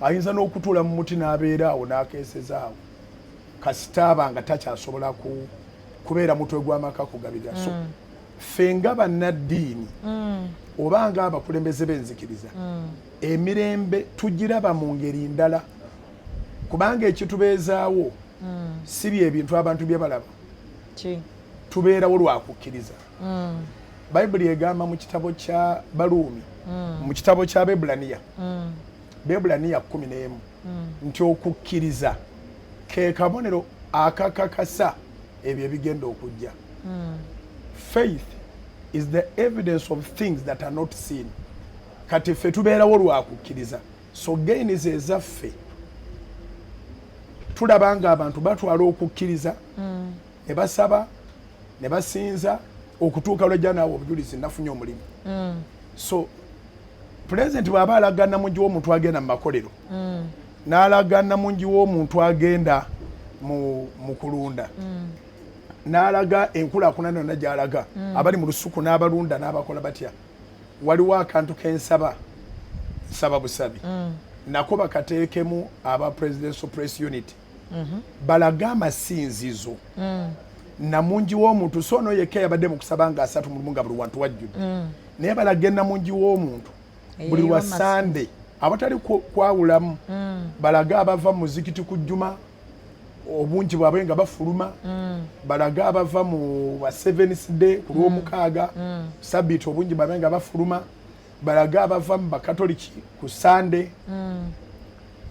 ayinza n'okutula mu muti n'abeera awo n'akeesezaawo kasita aba nga takyasobola kubeera mutwe gw'amaka kugabirira. So ffe nga bannaddiini oba nga abakulembeze b'enzikiriza emirembe tugiraba mu ngeri ndala kubanga ekitubeezaawo si byebintu abantu bye balaba tubeerawo lwakukkiriza. Bayibuli egamba mu kitabo kya Baluumi mu kitabo kya Bebulaniya Bebulaniya 11 nti okukkiriza ke kabonero akakakasa ebyo ebigenda okujja. Faith is the evidence of things that are not seen. Kati ffe tubeerawo lwakukkiriza. So gain ze ezaffe tulaba nga abantu batwala okukkiriza ne basaba ne basinza okutuuka lwejja naawe obujulizi nafunye omulimu. So President bw'aba alagana mungi w'omuntu agenda mu makolero n'alagana mungi w'omuntu agenda mu kulunda n'alaga enkulaakulana yonna gy'alaga abali mu lusuku n'abalunda n'abakola batya. Waliwo akantu k'ensaba busabi nako bakateekemu aba Presidential Press Unit balaga amasinzizo namungi w'omuntu so ono yekka yabadde mu kusaba nga 3 mu lumu nga buli wantu wajjudde naye balaga namungi w'omuntu buli wa Sande abatali kwawulamu balaga abava mu muzikiti ku Juma obungi bwabwe nga bafuluma balaga abava mu wa 7th day ku lw'omukaaga Sabiti obungi bwabwe nga bafuluma balaga abava mu bakatoliki ku Sande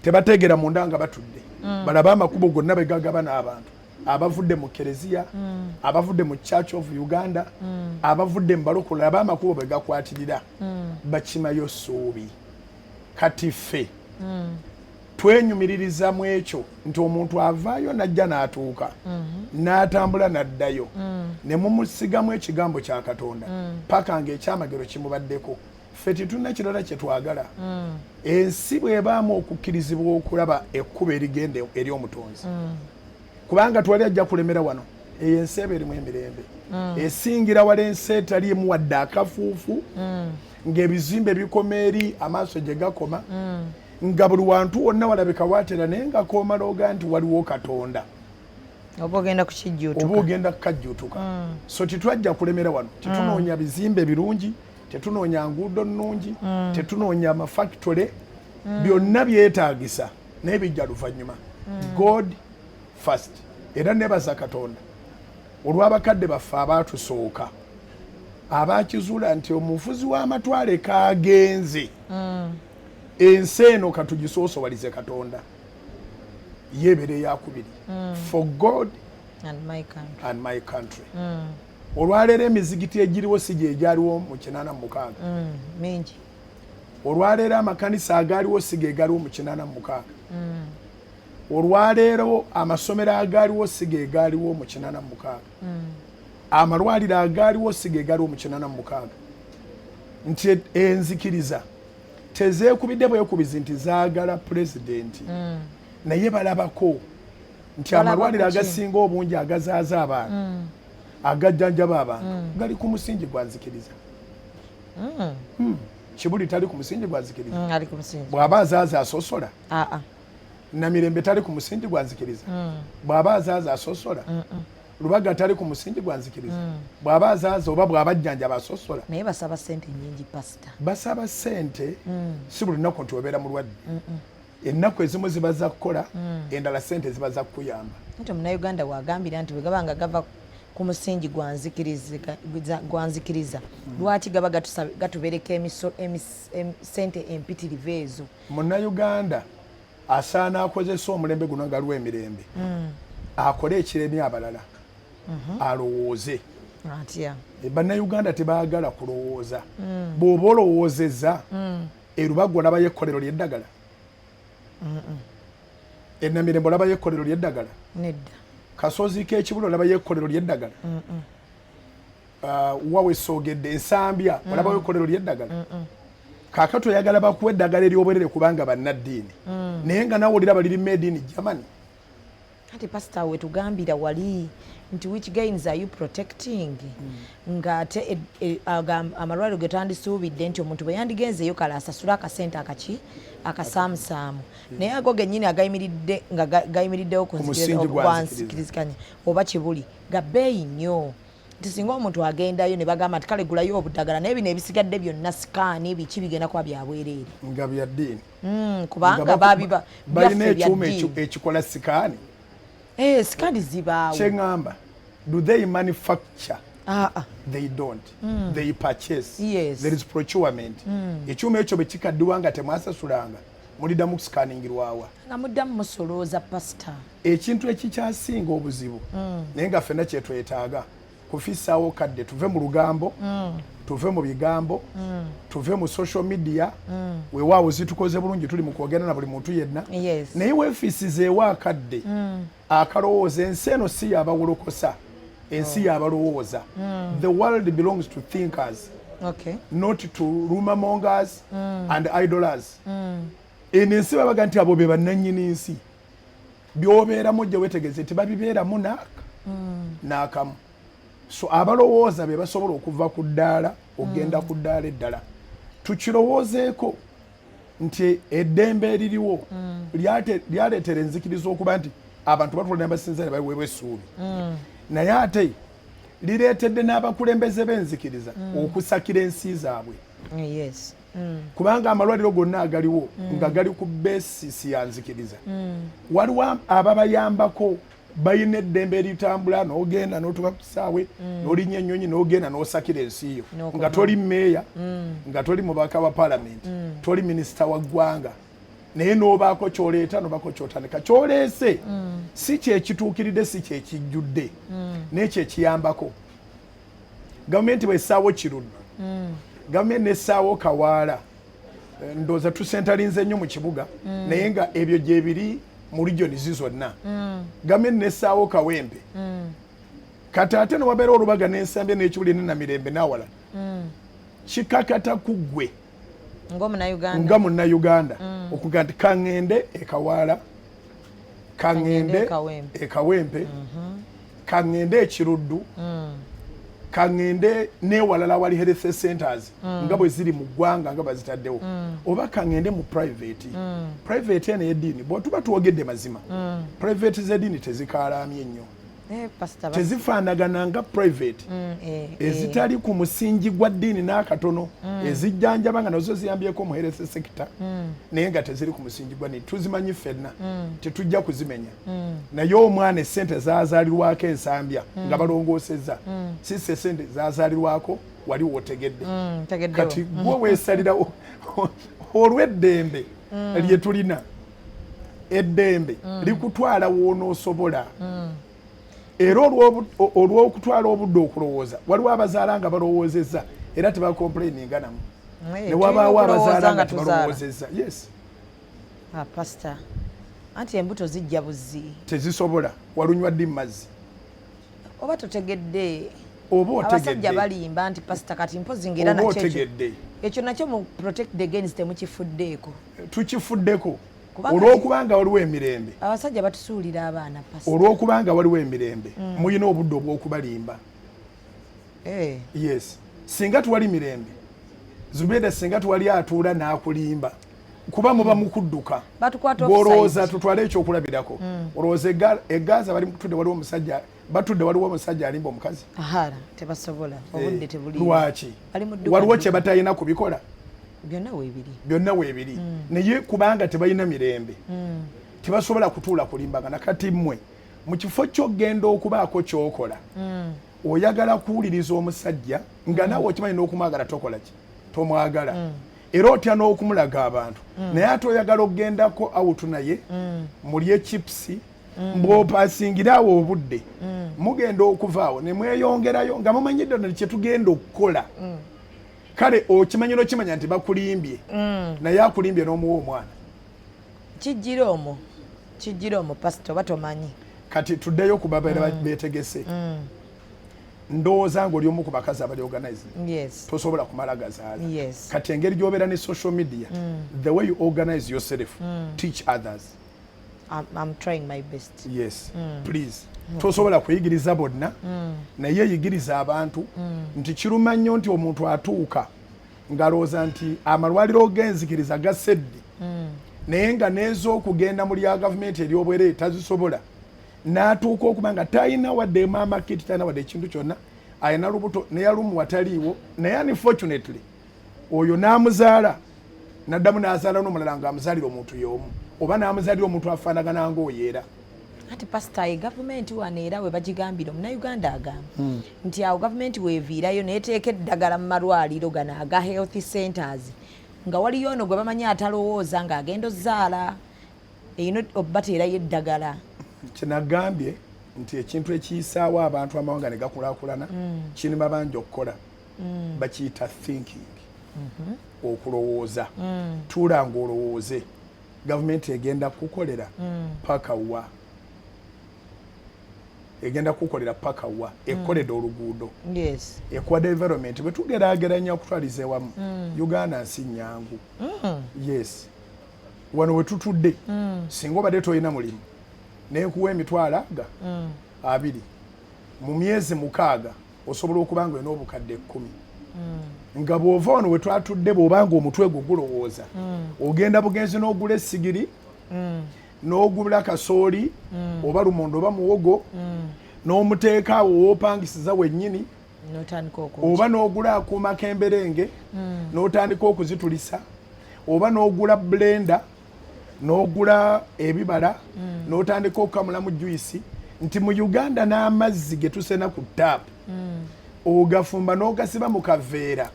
tebateegera munda nga batudde balaba amakubo gonna begagaba n'abantu abavudde mu Kereziya abavudde mu Church of Uganda abavudde mu balokole ab'amakubo begakwatirira bakimayo ssuubi. Kati ffe twenyumiririza mu ekyo nti omuntu avaayo najja n'atuuka n'atambula n'addayo ne mumusigamu ekigambo kya Katonda paka ng'ekyamagero kimubaddeko. Ffe titulina kirala kye twagala ensi bw'ebaamu okukkirizibwa okulaba ekkubo erigenda eri omutonzi kubanga twali ajja kulemera wano eyo ensi eba erimu emirembe esingira wala ensi etaliimu wadde akafuufu ng'ebizimbe bikoma eri amaaso gye gakoma nga buli wantu wonna walabika waatera naye nga koomaloga nti waliwo Katonda oba ogenda kukajjuutuka. So titwajja kulemera wano tetunoonya bizimbe birungi tetunoonya nguudo nnungi tetunoonya amafactory byonna byetaagisa naye bijja luvannyuma. God first. Era nebaza Katonda olw'abakadde baffe abaatusooka abaakizuula nti omufuzi w'amatwale kaagenze ensi eno katugisoosowalize Katonda yeebere eyakubiri for God and my country. Olwaleero emizigiti egiriwo si gye egyaliwo mu 86 mingi. Olwaleero amakanisa agaaliwo si ge galiwo mu 86 olwaleero amasomero agaaliwo si ge gaaliwo mu 86 amalwaliro agaaliwo si ge gaaliwo mu 86 nti enzikiriza tezeekubidde bwekubizi nti zaagala pulezidenti naye balabako nti amalwaliro agasinga obungi agazaaza abaana agajjanjaba abantu gali ku musingi gwa nzikiriza. Kibuli tali ku musingi gwa nzikiriza bw'aba azaaza asosola Namirembe tali ku musingi gwa nzikiriza bw'aba azaaza asosola Lubaga tali ku musingi gwa nzikiriza bw'aba azaaza oba bw'abajjanja basosola naye basaba ssente nnyingi pasita basaba ssente si buli nnaku nti obeera mulwadde ennaku ezimu ziba za kukola endala ssente ziba za kukuyamba. Ate Munnayuganda wagambira nti bwe gabanga gava ku musingi gwa nzikiriza lwaki gaba gatubereka ssente empitirivu ezo. Munnayuganda asaana akozesa omulembe guno nga lw'emirembe akole ekiremi abalala alowooze. Bannayuganda tebaagala kulowooza bw'oba olowoozezza erubago olabayo ekkolero ly'eddagala Ennamirembe olabayo ekkolero ly'eddagala nedda Kasozi k'Ekibulo olabayo ekkolero ly'eddagala wawe soogedde Ensambya olabayo ekkolero ly'eddagala kaakato oyagala bakuwa eddagala ery'obwerere kubanga bannaddiini naye nga nawe oliraba liri made in Germany Ati pastor wetugambira wali nti which gains are you protecting nga ate amalwaliro getandisuubidde nti omuntu bwe yandigenzeeyo kale asasula akasente akasamusamu naye ago gennyini agayimiridde nga gayimiriddewo ku nzikiriziganya oba kibuli ga bbeeyi nnyo nti singa omuntu agendayo ne bagamba nti kale gulayo obuddagala naye bino ebisigadde byonna sikaani biki bigenda kuba byabwereere nga bya ddiini kubanga balina ekyuma ekikola sikaani sikaani zibaawo kyeŋŋamba do they manufacture they don't they purchase there is procurement ekyuma ekyo bwe kikaddiwa nga temwasasulanga muliddamu kusikaningirwawa nga muddamu musolooza pasita ekintu ekikyasinga obuzibu naye nga ffenna kyetwetaaga kufissaawo kadde tuve mu lugambo tuve mu bigambo tuve mu social media weewaawo zitukoze bulungi tuli mu kwogera na buli muntu yenna naye weefisizeewo akadde akalowooza ensi eno si yabawolokosa ensi yabalowooza the world belongs to thinkers not to rumormongers and idlers eno ensi babaga nti abo be bannannyini nsi byobeeramu ojja weetegeeze tebabibeeramu n'akamu so abalowooza be basobola okuva ku ddaala ogenda ku ddaala eddala tukirowoozeeko nti eddembe eririwo lyaleetera enzikiriza okuba nti abantu batwala n'abasinza baliweebwa essuubi naye ate lireetedde n'abakulembeze b'enzikiriza okusakira ensi zaabwe kubanga amalwaliro gonna agaliwo nga gali ku beesisi ya nzikiriza waliwo ababayambako bayina eddembe eritambula n'ogenda n'otuuka ku kisaawe n'olinnya ennyonyi n'ogenda n'osakira ensi yo nga toli mmeeya nga toli mubaka wa paalamenti toli minisita wa ggwanga naye n'obaako kyoleeta n'obaako kyotandika kyoleese si kyekituukiridde si kyekijjudde naye kyekiyambako gavumenti bw'essaawo kiruddu gavumenti n'essaawo kawaala ndowooza tusentalinze nnyo mu kibuga naye nga ebyo gye biri mu regions zonna gavumenti n'essaawo kawempe kati ate newabeera olubaga n'ensambya n'ekibuli n'enamirembe n'awalala kikakata ku ggwe nga munnayuganda okuga nti kaŋŋende ekawaala kaŋŋende ekawempe kaŋŋende ekiruddu kaŋŋende n'ewalala wali health centers nga bwe ziri mu ggwanga nga bazitaddewo oba kaŋŋende mu private eno y'eddiini bw'otuba twogedde mazima private z'eddiini tezikaalaamye nnyo tezifaanagana nga private ezitali ku musingi gwa ddiini n'akatono ezijjanjaba nga nazo ziyambyeko mu health sector naye nga teziri ku musingi gwa ddiini tuzimanyi ffenna tetujja kuzimenya naye omwana essente zaazaalirwako ensambya nga balongoosezza si sente zaazaalirwako wali wootegedde kati gwe weesalirawo olw'eddembe lye tulina eddembe likutwala w'onoosobola era olw'okutwala obudde okulowooza waliwo abazaala nga balowoozezza era tebakomplaininga namu ne wabaawo abazaala nga tebalowoozezza pastor anti embuto zijja buzzi tezisobola walunywa ddi mu mazzi oba totegedde oba abasajja balimba nti pastor kati mpozi ngera nakyo ekyo nakyo mu protect the gains temukifuddeeko tukifuddeko olw'okubanga waliwo emirembe abasajja batusuulira abaana olw'okubanga waliwo emirembe muyina obudde obw'okubalimba yes singa tuwali mirembe zubeda singa tuwali atuula n'akulimba kuba muba mukudduka gw'olowooza tutwale ekyokulabirako olowooza eggaza bali mutudde waliwo omusajja batudde waliwo omusajja alimba omukazi tebasobola obudde tebuli lwaki waliwo kye batalina kubikola byonna weebiri naye kubanga tebalina mirembe tebasobola kutuula kulimbagana kati mmwe mu kifo ky'ogenda okubaako ky'okola oyagala kuwuliriza omusajja nga naawe okimanyi n'okumwagala tokola ki tomwagala era otya n'okumulaga abantu naye ate oyagala okugendako awutu naye mulye chipusi mbw'opasingiraawo obudde mugenda okuvaawo ne mweyongerayo nga mumanyidde nti kye tugenda okukola kale okimanyi n'okimanya nti bakulimbye naye akulimbye n'omuwa omwana kijjira omwo pasito oba tomanyi kati tuddeyo ku babeera beetegese ndowooza ng'oli omu ku bakazi abali organizing tosobola kumala gazaala kati engeri gy'obeera ne social media the way you organize yourself teach others I'm trying my best. Yes, please. Tosobola kuyigiriza bonna naye yigiriza abantu nti kiruma nnyo nti omuntu atuuka ngalooza nti amalwaliro g'enzikiriza gasedde naye nga n'ez'okugenda mu lya gavumenti ery'obwereere tazisobola n'atuuka okuba nga talina wadde maama kiti talina wadde ekintu kyonna alina lubuto neyalumu wataliiwo naye unfortunately oyo n'amuzaala n'addamu n'azaala n'omulala ng'amuzaalira omuntu y'omu oba n'amuzaalira omuntu afaanagana ng'oyeera. Ati pasita gavumenti wano era we bagigambira omunnayuganda agamba nti awo gavumenti weeviirayo neeteeka eddagala mu malwaliro gano aga health centers nga waliyo ono gwe bamanyi atalowooza ng'agenda ozzaala eyino obateerayo eddagala. Kyenagambye nti ekintu ekiyisaawo abantu amawanga ne gakulaakulana kinema bangi okukola bakiyita thinking okulowooza tuula ng'olowooze gavumenti egenda kukolera paka wa egenda kukolera paka wa ekoledde oluguudo ekuwadde environment bwe tugeraageranya okutwaliza ewamu Uganda nsi nnyangu yes wano we tutudde singa obadde tolina mulimu nenkuwa emitwalo aga 20 mu myezi 6 osobola okuba nga olina obukadde 10 nga bw'ova wano we twatudde bw'obanga omutwe gwo gulowooza ogenda bugenzi n'ogula essigiri n'ogula kasooli oba lumondo oba muwogo n'omuteeka awo w'opangisiza wennyini oba n'ogula akuuma k'emberenge n'otandika okuzitulisa oba n'ogula blender n'ogula ebibala n'otandika okukamulamu juice nti mu Uganda n'amazzi ge tusena ku taapu ogafumba n'ogasiba mu kaveera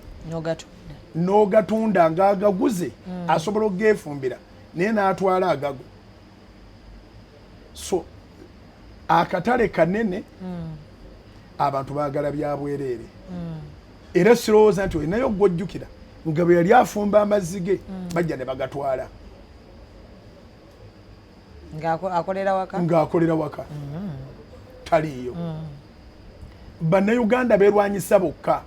n'ogatunda ng'agaguze asobola okugeefumbira naye n'atwala agago. So akatale kanene abantu baagala bya bwereere era sirowooza nti olinayo gw'ojjukira nga bwe yali afumba amazzi ge bajja ne bagatwala ng'akolera waka taliiyo. Bannayuganda beerwanyisa bokka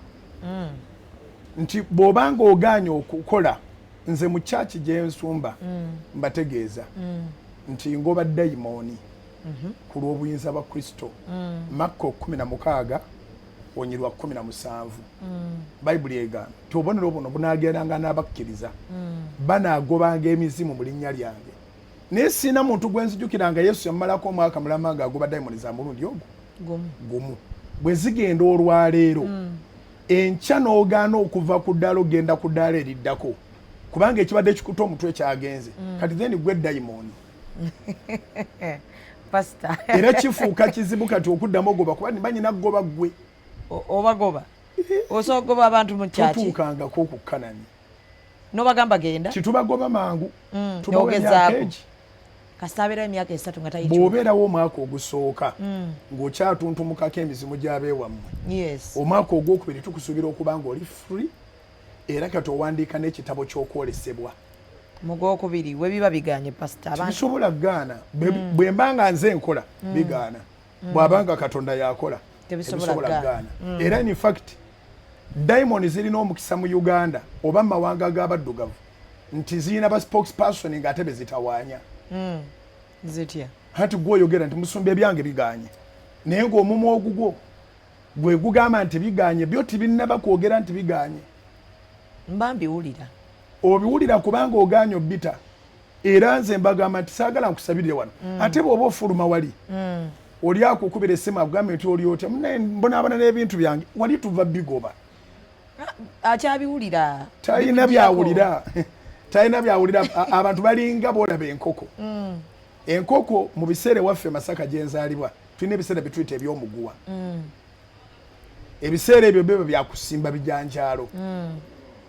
nti bw'obanga ogaanye okukola nze mu kyaki gye nsumba mbategeeza nti ngoba dayimooni ku lw'obuyinza bwa Kristo Makko 16 onyirwa 17 Bayibuli egamba nti obubonero buno bunaagendanga n'abakkiriza banaagobanga emizimu mu linnya lyange naye sina muntu gwe nzijukiranga Yesu yamumalako omwaka mulama ng'agoba dayimooni za mulundi ogwo gumu bwe zigenda olwaleero enkya n'ogaana okuva ku ddaala ogenda ku ddaala eriddako kubanga ekibadde ekikuta omutwe kyagenze kati then gwe dayimooni pastor era kifuuka kizibu kati okuddamu ogoba kuba nibanyina goba gwe obagoba osogoba abantu mu kyaki tutuukangako okukkanani n'obagamba genda kitubagoba mangu tubagezaako kasabera emyaka 3 nga tayicho bw'obeerawo omwaka ogusooka ng'okyatuntumunkako emizimu gy'abeewammwe omwaka ogwokubiri tukusuubira okuba nga oli free era kati owandiika n'ekitabo ky'okwolesebwa mu gwokubiri we biba biganye pastor bisobola kugaana bwe mba nga nze nkola bigaana bw'abanga Katonda yakola tebisobola kugaana era in fact diamond zirina omukisa mu Uganda oba mu mawanga g'abaddugavu nti zirina ba spokesperson ng'ate bezitawaanya zitya hati gwoyogera nti musumba ebyange biganye naye ng'omumwa ogugwo gwe gugamba nti biganye byo tibinnaba kwogera nti biganye mbambiwulira obiwulira kubanga oganya obbita era nze mbagamba nti saagala nkusabirire wano ate bw'oba ofuluma wali oli akukubira essimu agambe nti oli otya mbonaabona n'ebintu byange wali tuva bigoba akyabiwulira talina byawulira talina byawulira abantu balinga boolaba enkoko enkoko mu biseera waffe Masaka gye nzaalibwa tulina ebiseera bituyita ebyomuguwa ebiseera ebyo byo byakusimba bijanjaalo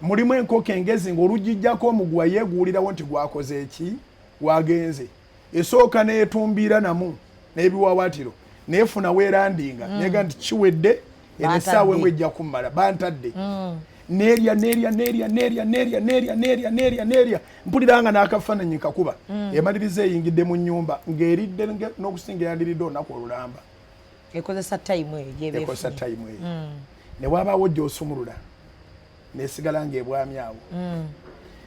mulimu enkoko engezi ng'olugijjako omuguwa yeeguulirawo nti gwakoze eki wagenze esooka neetumbira namu n'ebiwawaatiro neefuna weerandinga neega nti kiwedde esaawa emwe ejja kummala bantadde neerya mpulira nga n'akafaananyi kakuba emaliriza eyingidde mu nnyumba ng'eridde n'okusinga yandiridde olunaku olulamba ekozesa tayimu eyo ne wabaawo gy'osumulula nesigala ng'ebwami awo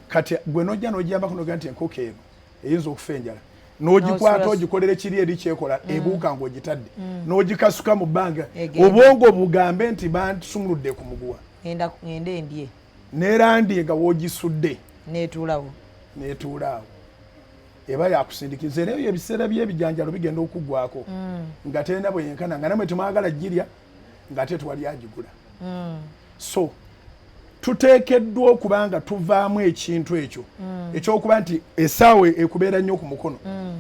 kati gwe nojja n'ogyambako noga nti enkoko eno eyinza okufa enjala n'ogikwata ogikolere kiri eri kyekola ebuuka ng'ogitadde n'ogikasuka mu bbanga obwongo bugambe nti bantusumuludde ku muguwa ngenda endye neerandye nga woogisudde neetuulawo eba yakusindikiza era ebyo ebiseera by'ebijanjalo bigenda okuggwako nga tenda bweyenkana nga namwe temwagala girya nga ate twali agigula so tuteekeddwa okuba nga tuvaamu ekintu ekyo ekyokuba nti essaawa ekubeera nnyo ku mukono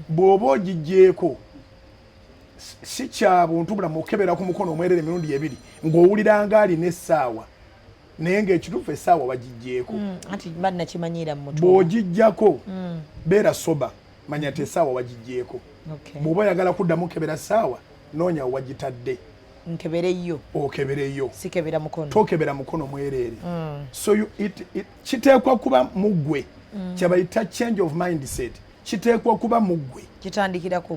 bw'oba ogiggyeko si kya buntu bulamu okebera ku mukono omwerere emirundi ebiri ng'owulira nga alina essaawa naye ng'ekituufu essaawa wagiggyeko anti bannakimanyira mu mutwe bw'ogiggyako beera soba manya nti essaawa wagiggyeko bw'oba oyagala kuddamu kebera ssaawa noonya wagitadde nkebereyo okebereyo sikebera mukono tokebera mukono mwerere so kiteekwa kuba muggwe kyabayita change of mindset kiteekwa kuba muggwe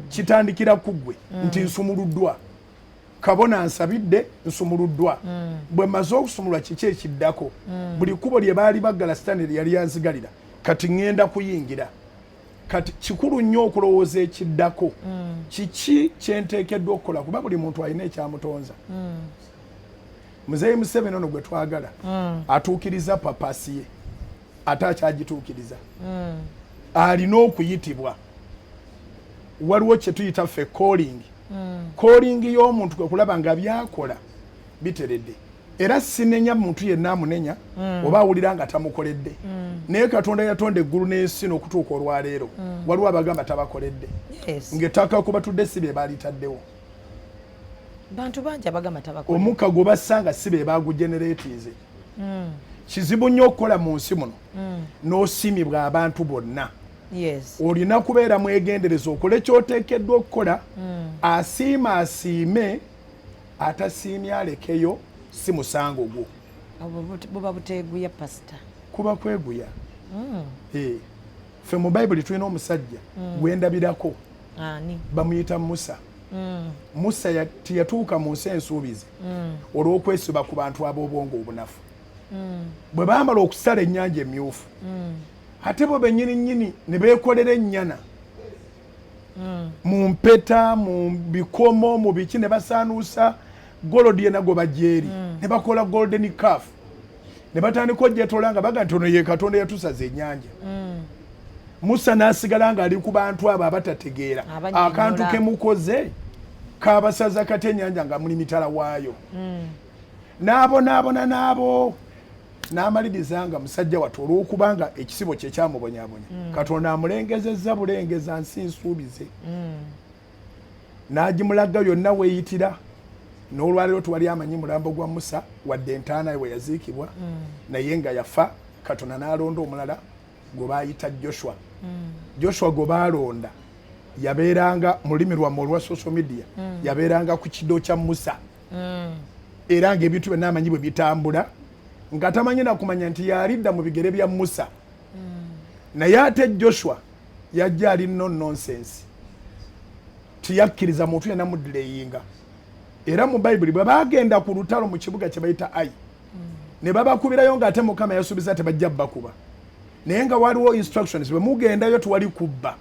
kitandikira kuggwe nti nsumuluddwa kabona nsabidde nsumuluddwa bwe maze okusumulwa kiki ekiddako buli kkubo lye baali baggala sitaani lye yali yanzigalira kati ŋŋenda kuyingira kati kikulu nnyo okulowooza ekiddako kiki kyenteekeddwa okukola kuba buli muntu alina ekyamutonza muzeeyi Museveni ono gwe twagala atuukiriza papaasi ye ate akyagituukiriza alina okuyitibwa waliwo kye tuyita ffe calling y'omuntu kwe kulaba nga byakola biteredde era sinenya muntu yenna amunenya oba awulira nga tamukoledde naye Katonda yatonda eggulu n'ensi n'okutuuka olwaleero waliwo abagamba tabakoledde ng'ettaka kuba tudde si be baalitaddewo bantu bangi abagamba tabakoledde omukka gwe bassanga si be baagugeneratize kizibu nnyo okukola mu nsi muno n'osimibwa abantu bonna olina kubeera mwegendereza okole kyoteekeddwa okukola asiime atasiimye alekeyo si musango gwo buba buteeguya pasita kuba kweguya ffe mu bayibuli tulina omusajja gwendabirako bamuyita Musa teyatuuka mu nsi ensuubize olw'okwesiba ku bantu ab'obwongo obunafu bwe baamala okusala ennyanja emyufu ate bo bennyini ne beekolera ennyana mu mpeta mu bikomo mu biki ne basaanuusa golodi yena go bajeeri ne bakola golden calf ne batandika ogyetoola nga baga nti ono ye Katonda yatusaza ennyanja Musa n'asigala nga ali ku bantu abo abatategeera akantu ke mukoze kaabasaza kati ennyanja nga muli mitala waayo n'abo n'amaliriza nga musajja wattu olw'okubanga ekisibo kye kyamubonyaabonya Katonda amulengezezza bulengeza nsi nsuubize n'agimulaga yonna weeyitira n'olwaleero tuwali amanyi mulambo gwa Musa wadde entaana we yaziikibwa naye nga yafa Katonda n'alonda omulala gwe baayita Joshua gwe baalonda yabeeranga mu lulimi lwammwe olwa social media yabeeranga ku kiddo kya Musa era ng'ebintu byonna amanyi bwe bitambula nga tamanyi nakumanya nti yalidda mu bigere bya Musa naye ate Joshua yajja ali nonsense tiyakkiriza muntu yenna muddireyinga era mu bayibuli bwe bagenda ku lutalo mu kibuga kye bayita Ai ne babakubirayo ng'ate Mukama yasuubiza tebajja bakuba naye nga waliwo instructions bwe mugendayo tuwali kubba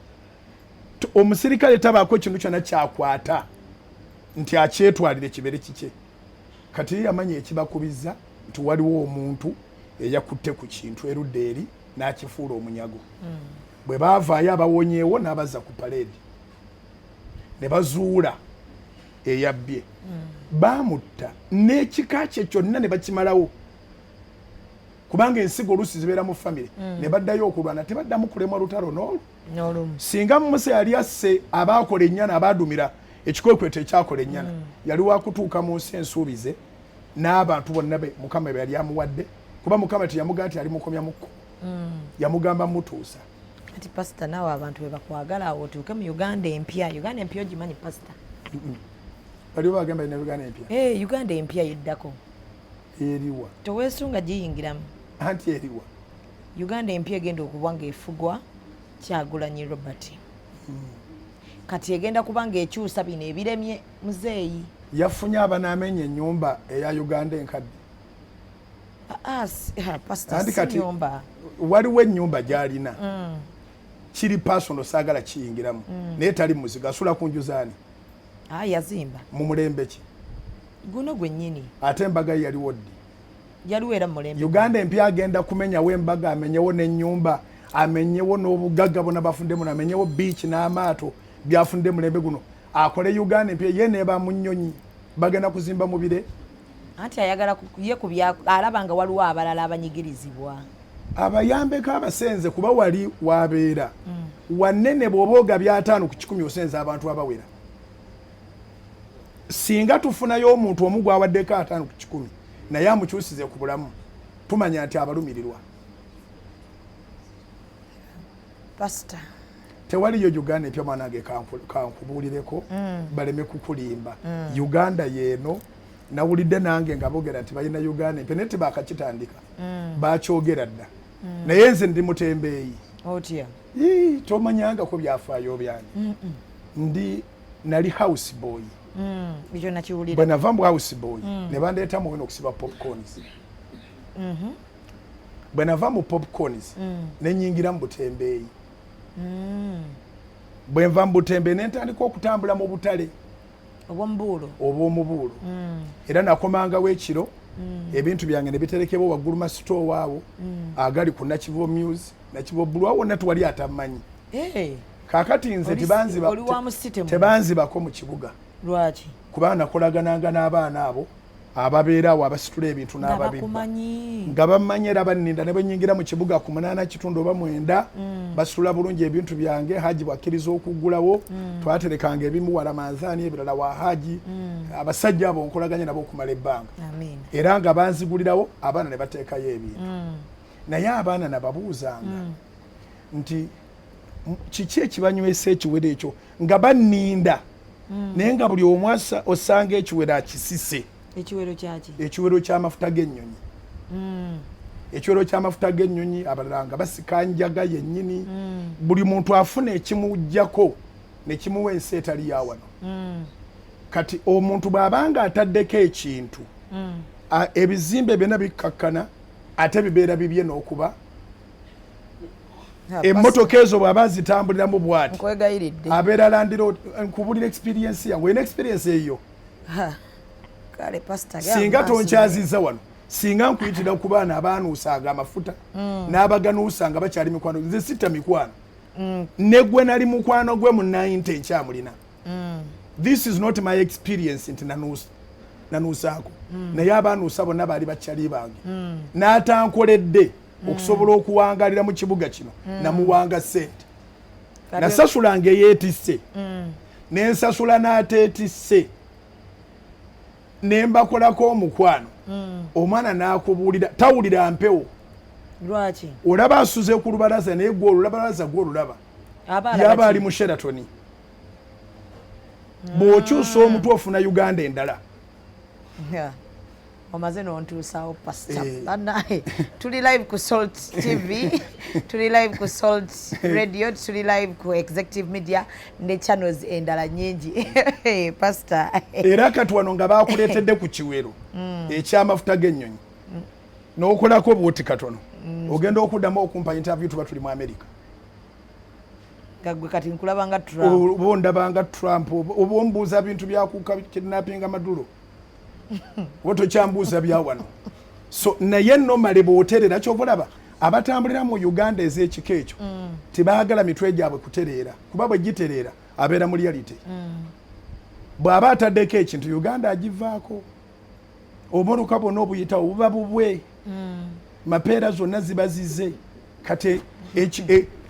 omusirikale tabaako ekintu kyonna kyakwata nti akyetwalire kibere kike kati yamanya ekibakubiza nti waliwo omuntu eyakutte ku kintu erudde eri n'akifuula omunyago bwe baavaayo abawonyeewo n'abazza ku paleedi ne bazuula eyabbye baamutta n'ekika kye kyonna ne bakimalawo kubanga ensigo oluusi zibeera mu famire ne baddayo okulwana tebaddamu kulemwa lutalo n'olwo singa Musa yali asse abaakola ennyana abaadumira ekikwekweto ekyakola ennyana yali wakutuuka mu nsi ensuubize n'abantu bonna Mukama be yali amuwadde kuba Mukama teyamugaa nti ali mukomya mukko yamugamba mutuusa kati pasita naawe abantu bwe bakwagala awo otuuke mu Uganda empya ogimanyi pasita baliwo bagamba ina Uganda empya Uganda empya yeddako eriwa toweesunga giyingiramu anti eriwa Uganda empya egenda okuba ng'efugwa Kyagulanyi Robert kati egenda kuba ng'ekyusa bino ebiremye muzeeyi yafunye abanaamenya ennyumba eya Uganda enkadde pasita si nyumba waliwo ennyumba gy'alina kiri personal saagala kiyingiramu naye tali muzigo asula ku njuzaani yazimba mu mulembe ki guno gwennyini ate embaga ye yaliwo ddi yaliwo era mu mulembe Uganda empya agenda kumenyawo embaga amenyewo n'ennyumba amenyewo n'obugagga bonna bafundemu amenyewo beach n'amaato byafunde mulembe guno akole Uganda empya ye neeba mu nnyonyi bagenda kuzimba mu bire anti ayagala ye ku bya alaba nga waliwo abalala abanyigirizibwa abayambeko abasenze kuba wali wabeera wanene bw'oba ogabye 5 ku 10 osenze abantu abawera singa tufunayo omuntu omu gwawaddeko 5 ku 10 naye amukyusize ku bulamu tumanya nti abalumirirwa pastor tewaliyo Uganda empya mwanange kankubuulireko baleme kukulimba Uganda yeeno nawulidde nange nga boogera nti balina Uganda empya naye tebakakitandika bakyogera dda naye nze ndi mutembeeyi otya tomanyangako byafaayo byange ndi nali house boy ekyo nakiwulira bwe nava mu house boy ne bandeeta muwena okusiba popcorns bwe nava mu popcorns ne nyingira mu butembeeyi bwe nva mu butembeeyi ne ntandika okutambula mu butale obw'omubuulo era nakomangawo ekiro ebintu byange ne biterekebwa waggulu masitoowa awo agali ku Nakivo Muse Nakivo Blue awo wonna tuwali atamanyi kaakati nze tebanzibako mu kibuga lwaki kubanga nakolagananga n'abaana abo ababeera awo abasitula ebintu n'ababibba nga bamanyi era banninda ne bwenyingira mu kibuga ku 8 oba 9 basitula bulungi ebintu byange haji bwakkiriza okuggulawo twaterekanga ebimu wala manzaani ebirala wa haji abasajja abo nkolaganye nabo okumala ebbanga era nga banzigulirawo abaana ne bateekayo ebintu naye abaana nababuuzanga nti kiki ekibanywesa ekiwero ekyo nga banninda naye nga buli omu osanga ekiwero akisise ekiwero kyaki ekiwero ky'amafuta g'ennyonyi ekiwero ky'amafuta g'ennyonyi abalala nga basika njaga yennyini buli muntu afuna ekimujjako ne kimuwa ensi etali ya wano kati omuntu bw'abanga ataddeko ekintu ebizimbe byonna bikkakkana ate bibeera bibye n'okuba emmotoka ezo bw'aba zitambuliramu bw'ati abeera landiro nkubulira experience yange olina experience eyo singa tonkyaziza wano singa nkuyitira ku baana abaanuusanga amafuta n'abaganuusa nga bakyali mikwano nze sitta mikwano ne gwe nali mukwano gwe mu 90 nkyamulina this is not my experience nti nanuusaako naye abaanuusa bonna baali bakyali bange n'atankoledde okusobola okuwangalira mu kibuga kino namuwanga ssente nasasulanga eyeetisse nensasula n'ateetisse nembakolako omukwano omwana n'akubuulira tawulira mpewo lwaki olaba asuze ku lubalaza naye gwe olubalaza gw'olulaba yaba ali mu Sheraton bw'okyusa omutwe ofuna Uganda endala omaze n'ontuusaawo pastor banaye tuli live ku Salt TV tuli live ku Salt Radio tuli live ku Executive Media ne channels endala nyingi pastor era kati wano nga bakuleetedde ku kiwero eky'amafuta g'ennyonyi n'okolako bwoti katono ogenda okuddamu okumpa interview tuba tuli mu America gagwe kati nkulaba nga Trump oba ondabanga Trump oba ombuuza bintu byakuka kidnapping Maduro woto kyambuuza bya wano so naye nno male bw'oterera ky'okulaba abatambulira mu Uganda ez'ekika ekyo tebaagala mitwe gyabwe kutereera kuba bwe gitereera abeera mu reality bw'aba ataddeko ekintu Uganda agivaako obumotoka bwonna obuyitawo buba bubwe mapeera zonna ziba zize kati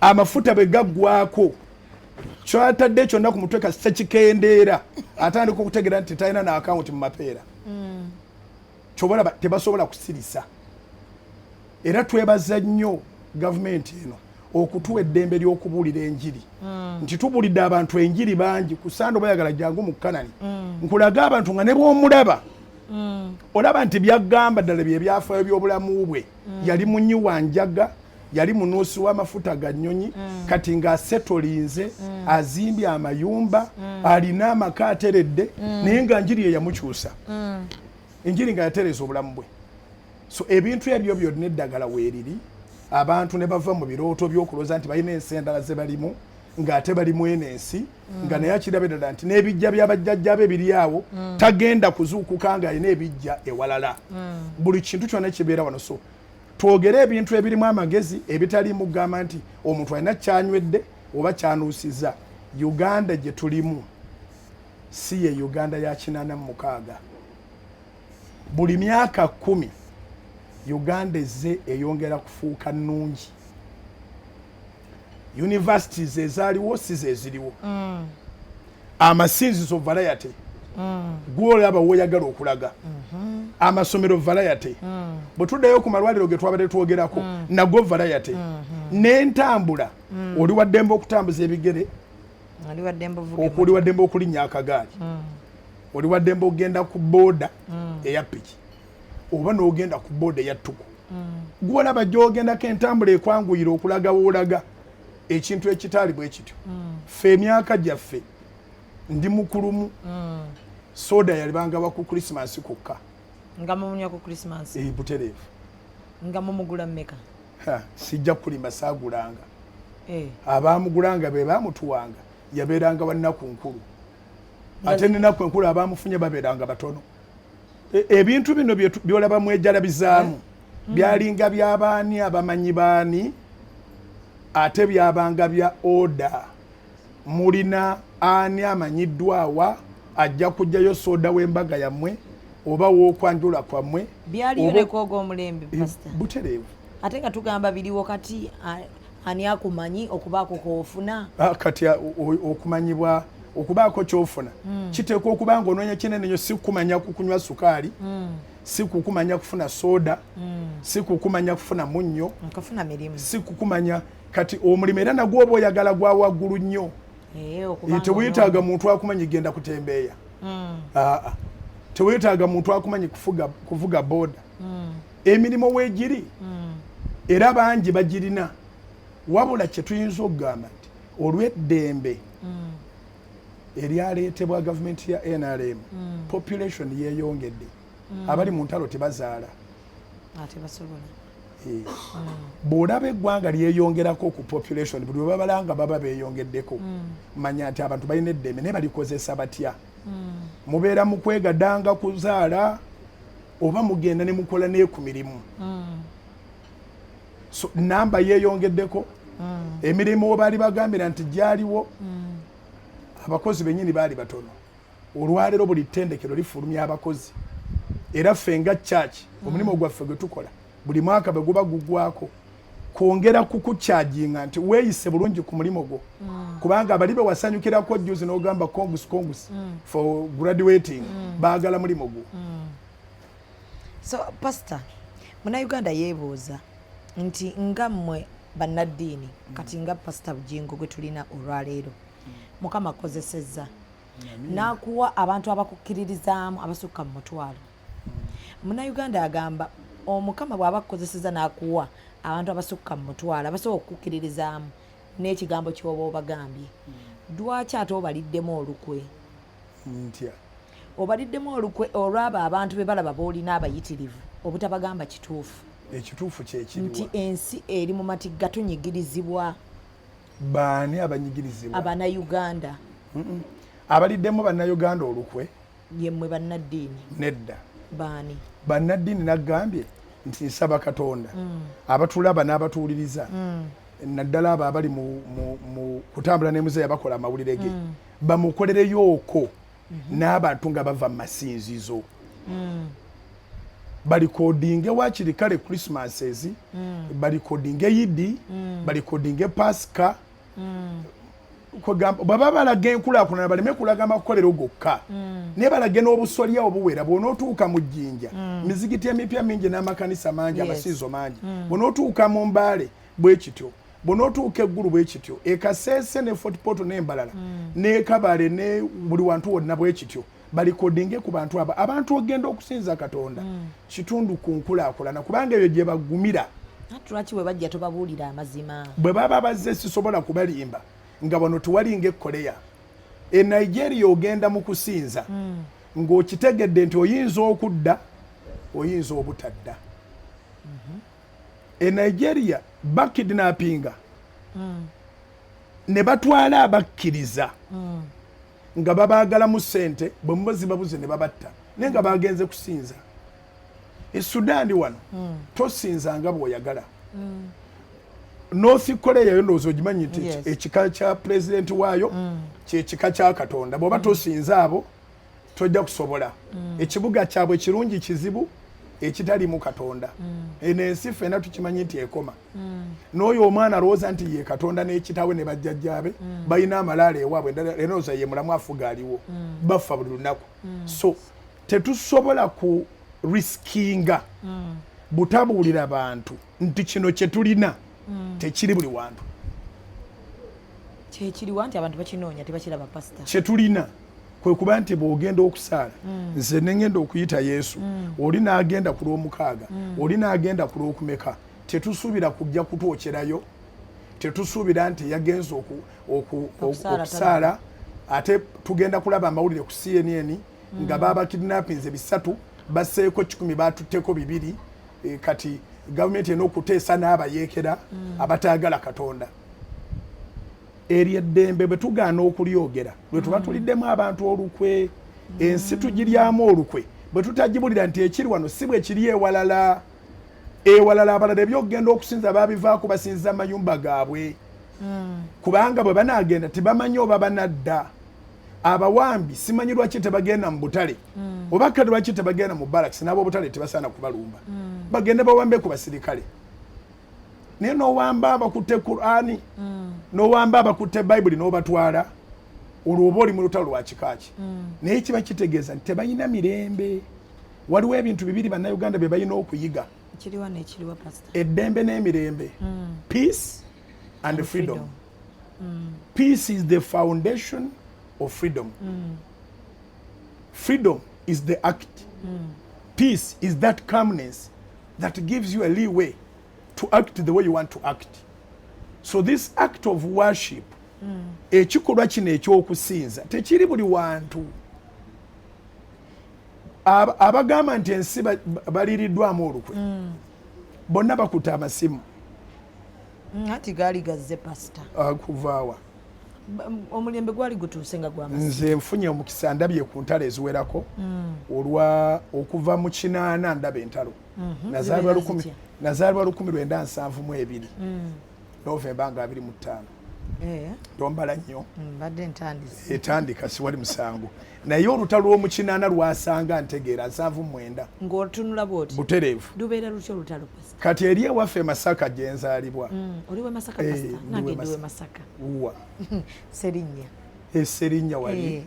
amafuta bwe gaggwako kyatadde kyonna ku mutwe kasita kikendeera atandika okutegeera nti talina na akawunti mu mapeera kyobalaba tebasobola kusirisa era twebaza nnyo gavumenti eno okutuwa eddembe ly'okubuulira enjiri nti tubuulidde abantu enjiri bangi ku sande bayagala jangu mu Kanani nkulaga abantu nga ne bw'omulaba olaba nti byagamba ddala bye byafaayo by'obulamu bwe yali munyi wa njaga yali munuusi w'amafuta ga nnyonyi kati ng'asetolinze azimbye amayumba alina amaka ateredde naye nga njiri ye yamukyusa enjiri nga yatereza obulamu bwe so ebintu ebyo byonna eddagala weeriri abantu ne bava mu birooto by'okulooza nti balina ensi endala ze balimu ng'ate bali mu eno ensi nga naye akiraba ddala nti n'ebijja by'abajjajja be biri awo tagenda kuzuukuka ng'alina ebijja ewalala buli kintu kyonna kibeera wano. So twogere ebintu ebirimu amagezi ebitali mugamba nti omuntu alina kyanywedde oba kyanuusiza. Uganda gye tulimu si ye Uganda ya 86. Buli myaka 10 Uganda ezze eyongera kufuuka nnungi. Universities ezaaliwo si ze ziriwo. Amasinzizo variety gwolaba woyagala okulaga. Amasomero variety bwe tuddayo ku malwaliro ge twabadde twogerako nago variety. N'entambula oli waddembe okutambuza ebigere, oli waddembe okulinnya akagaali, oli waddembe okugenda ku booda eya piki oba n'ogenda ku booda eya ttuku. Gwolaba gy'ogendako entambula ekwanguyira okulaga woolaga ekintu ekitaali bwe kityo. Ffe emyaka gyaffe ndi mukulumu soda yalibanga ku Christmas kokka. Nga mumunywa ku Christmas. Butereevu. Nga mumugula mmeka? Sijja kulimba saagulanga. Abaamugulanga be baamutuwanga yabeeranga bannaku nkulu. Ate n'ennaku enkulu abaamufunye babeeranga batono. Ebintu bino byolaba mwejalabizaamu byalinga by'abaani abamanyi baani ate byabanga bya oda. Mulina ani amanyiddwawa ajja kujjayo soda w'embaga yammwe oba w'okwanjula kwammwe byaliyo lekooga omulembe pastor. Butereevu. Ate nga tugamba biriwo kati ani akumanyi okubaako koofuna. Kati okumanyibwa okubaako kyofuna kiteekwa okuba ng'onoonya kinene nnyo, si kukumanya kukunywa sukaali, si kukumanya kufuna soda, si kukumanya kufuna munnyo, nkafuna mirimu, si kukumanya kati omulimu era nagwo oba oyagala gwa waggulu nnyo. Teweetaaga muntu akumanyi genda kutembeeya. Teweetaaga muntu akumanyi kuvuga booda. Emirimu weegiri era bangi bagirina, wabula kye tuyinza okugamba nti olw'eddembe eryaleetebwa gavumenti ya NRM population yeeyongedde. Abali mu ntalo tebazaala. Bw'olaba eggwanga lyeyongerako ku population buli bwe babalanga baba beeyongeddeko manya nti abantu balina eddembe naye balikozesa batya. Mubeera mu kwegadanga kuzaala oba mugenda ne mukola ne ku mirimu. So namba yeeyongeddeko. Emirimu baali bagambira nti gyaliwo abakozi bennyini baali batono. Olwaleero buli ttendekero lifulumya abakozi. Era ffe nga church omulimu gwaffe gwe tukola buli mwaka bwe guba gugwako kwongera kukukyajinga nti weeyise bulungi ku mulimo gwo. Kubanga abali be wasanyukirako juzi n'ogamba kongus for graduating baagala mulimo gwo. So pastor, Munnayuganda yeebuuza nti nga mmwe bannaddiini kati nga pastor Bujingo gwe tulina olwaleero Mukama akozesezza n'akuwa abantu abakukkiririzaamu abasukka mu mutwalo. Munnayuganda agamba Omukama bw'aba akukozesezza n'akuwa abantu abasukka mu mutwalo abasobola okukkiririzaamu n'ekigambo ky'oba obagambye. Lwaki ate obaliddemu olukwe? Ntya obaliddemu olukwe olw'abo abantu be balaba boolina abayitirivu obutabagamba kituufu. Ekituufu kye kiriwa nti ensi eri mu matigga tunyigirizibwa. Baani abanyigirizibwa? Abannayuganda. Abaliddemu bannayuganda olukwe? Yemmwe bannaddiini. Nedda. Baani? Bannaddiini naggambye nti nsaba Katonda abatulaba n'abatuwuliriza naddala abo abali mu kutambula n'emuzeeya bakola amawulire ge bamukolereyo okwo n'abantu nga bava mu masinzizo. Balikodinge wakiri kale Christmases, balikodinge Yidi, balikodinge Pasika. Baba balaga enkulaakulana baleme kulaga amakolero gokka. Naye balage n'obusolya obuwera bw'onootuuka mu jjinja mizigiti emipya mingi n'amakanisa mangi amasinzo mangi. Bw'onootuuka mu Mbaale bwe kityo, bw'onootuuka eggulu bwe kityo, e Kasese ne Fort Portal n'Embalala ne Kabale ne buli wantu wonna bwe kityo. Balikodinge ku bantu aba abantu ogenda okusinza Katonda kitundu ku nkulaakulana kubanga ebyo gye bagumira. Lwaki bwe bajja tobabuulira amazima? Bwe baba bazze sisobola kubalimba nga bano tuwalinga e Korea, e Nigeria ogenda mu kusinza ng'okitegedde nti oyinza okudda oyinza obutadda. E Nigeria bakidnappinga ne batwala abakkiriza nga babaagala mu ssente bwe mubazi babuze ne babatta naye nga bagenze kusinza Sudani wano tosinzanga bw'oyagala North Korea yo ndowooza ogimanyi nti ekika kya pulezidenti waayo kyekika kya Katonda bw'oba tosinza abo tojja kusobola ekibuga kyabwe kirungi kizibu ekitali mu Katonda eno ensi ffenna tukimanyi nti ekoma n'oyo omwana alowooza nti ye Katonda n'ekitawe ne bajjajjaabe balina amalaala ewaabwe enooza ye mulamu afuga aliwo bafa buli lunaku so tetusobola ku riskinga butabuulira bantu nti kino kye tulina tekiri buli wantu kyekiri wanti abantu bakinoonya tebakiraba pasita kye tulina kwe kuba nti bw'ogenda okusaala nze ne ngenda okuyita Yesu oli n'agenda ku lw'omukaaga oli n'agenda ku lw'okumeka tetusuubira kujja kutwokyerayo tetusuubira nti yagenze okusaala ate tugenda kulaba amawulire ku CNN nga baba kidnappinze bisatu baseeko 10 batutteko 2 kati gavumenti enokuteesa n'abayeekera abataagala Katonda eri eddembe bwe tugaana okulyogera lwe tuba tuliddemu abantu olukwe ensi tugiryamu olukwe bwe tutagibulira nti ekiri wano si bwe kiri ewalala abalala ebyokugenda okusinza babivaako basinza amayumba gaabwe kubanga bwe banaagenda tebamanyi oba banadda abawambi simanyi lwaki tebagenda mu butale oba kale lwaki tebagenda mu barracks n'abo butale tebasaana kubalumba bagende bawambe ku basirikale naye n'owamba abakutte Qur'ani n'owamba abakutte Bible n'obatwala olwo oba oli mu lutalo lwa kikaaki naye kiba kitegeeza nti tebalina mirembe waliwo ebintu bibiri bannayuganda bye balina okuyiga eddembe n'emirembe peace and freedom. Peace is the foundation of freedom. Freedom is the act. Peace is that calmness that gives you a leeway to act the way you want to act. So this act of worship, ekikolwa kino ekyokusinza tekiri buli wantu. Abagamba nti ensi baliriddwamu olukwe bonna bakuta amasimu ati gaali gazze pasita kuvaawa omulembe gwali gutuuse nga gw'amasimu. Nze nfunye omukisa ndabye ku ntalo eziwerako olwa okuva mu 8 ndaba entalo nazaalibwa 1972 Novemba nga 25 tombala nnyo mbadde ntandise etandika siwali musango naye olutalo lw'omu 8 lwasanga ntegeera 79 ng'otunula bw'oti butereevu lubeera lutyo olutalo pasita kati eri ewaffe Masaka gye nzaalibwa oli we Masaka pasita nange ndi we Masaka uwa Serinnya Serinnya wali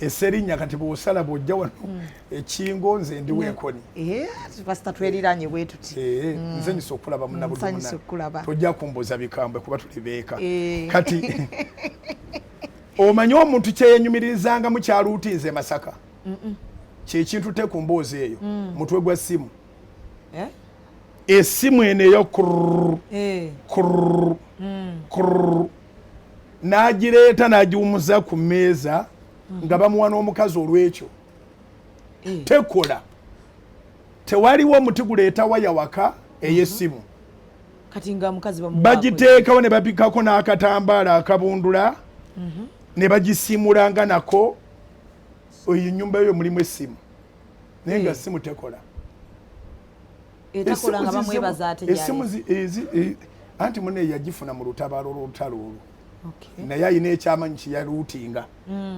Serinnya kati bw'osala bw'ojja wano ekingo nze ndi weekoni pasita tweriranye bwe tuti nze nisa okulaba munnabudumuna tojja kumbuuza bikambwe kuba tuli beeka kati omanyi omuntu kyeyenyumiririzanga mu kyaluuti nze Masaka kyekintu te ku mboozi eyo mutwe gwa ssimu essimu eno eyo n'agireeta n'agiwumuza ku mmeeza nga bamuwa n'omukazi olw'ekyo tekola tewaliwo omuti guleeta waya waka ey'essimu kati nga mukazi bagiteekawo ne bapikako n'akatambaala akabundula ne bagisimulanga nako oyo ennyumba yo mulimu essimu naye nga essimu tekola essimu anti munne yagifuna mu lutabaalo olw'olutalo olwo naye alina ekyamanyi kyeyaluutinga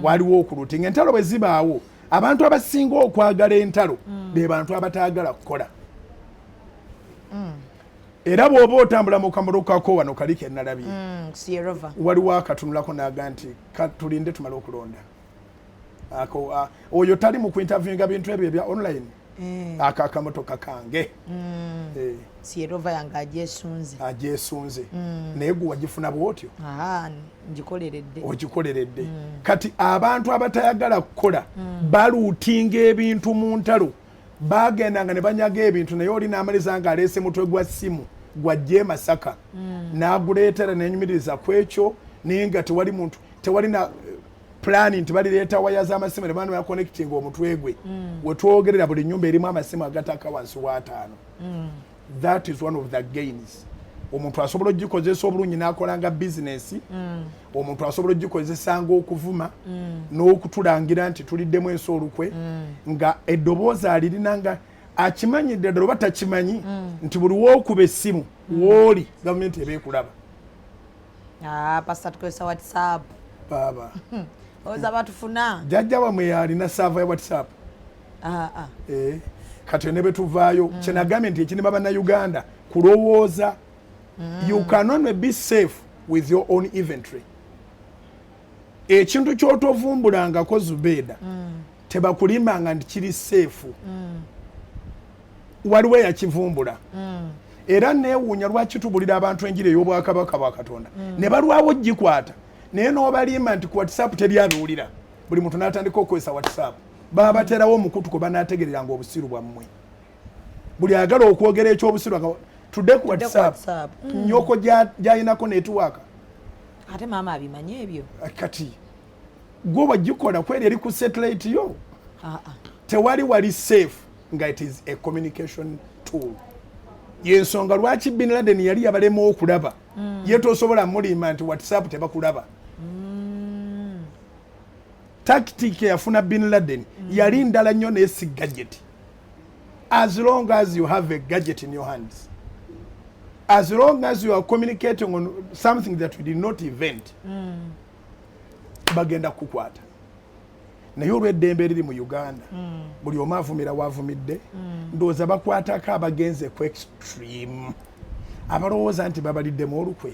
waliwo okuluutinga entalo bwe zibaawo abantu abasinga okwagala entalo be bantu abataagala kukola era bw'oba otambula mu kamalo kako wano kali ke nnalabye waliwo akatunulako n'aga nti tulinde tumale okulonda oyo tali mu kuinterviewinga bintu ebyo ebya online ako akamotoka kange Sierova yange agyesunze naye gwe wagifuna bw'otyo ogikoleredde kati abantu abatayagala kukola baluutinga ebintu mu ntalo bagendanga ne banyaga ebintu naye oli n'amaliza nga aleese mutwe gwa ssimu gwajje Masaka n'aguleetera n'enyumiriza ku ekyo naye nga tewali muntu tewali na planning nti balireeta waya z'amasimu ne bano yakonekitinga omutwe gwe we twogerera buli nnyumba erimu amasimu agataka wansi wa 5 that is one of the gains. Omuntu asobola ogikozesa obulungi n'akolanga bizinesi, omuntu asobola ogikozesa ng'okuvuma n'okutulangira nti tuliddemu ensoolukwe nga eddoboozi alirina nga akimanyidde ddala oba takimanyi nti buli wookuba essimu w'oli gavumenti eba ekulaba. Pastor tukozesa WhatsApp. Baba. Oza batufuna. Jjajja wamwe yalina saava ya WhatsApp. Kati ne betuvaayo kyenagambye nti ekinema bannayuganda kulowooza. You cannot be safe with your own inventory. Ekintu kyotovumbulangako Zubeida tebakulimanga nti kiri safe. Waliwo yakivumbula. Era neewuunya lwaki tubulira abantu enjiri ey'obwakabaka bwa Katonda ne balwawo gikwata naye n'obalimba nti ku WhatsApp teri abiwulira. Buli muntu n'atandika okukozesa WhatsApp. Baba baterawo omukutu kwe banaategereranga obusiru bwammwe. Buli ayagala okwogera ekyobusiru tudde ku WhatsApp nyoko gyayinako network. Ate maama abimanyi ebyo. Kati gwe wagikola kweri eri ku satellite yo. Tewali wali safe nga it is a communication tool. Yensonga lwaki Bin Laden yali yabalema okulaba ye tosobola mulima nti WhatsApp tebakulaba. Tactic yafuna Bin Laden yali ndala nnyo n'esi gadget. As long as you have a gadget in your hands, as long as you are communicating on something that you did not invent, bagenda kukwata. Naye olw'eddembe eriri mu Uganda buli omu avumira wavumidde ndowooza bakwatako abagenze ku extreme abalowooza nti babaliddemu olukwe.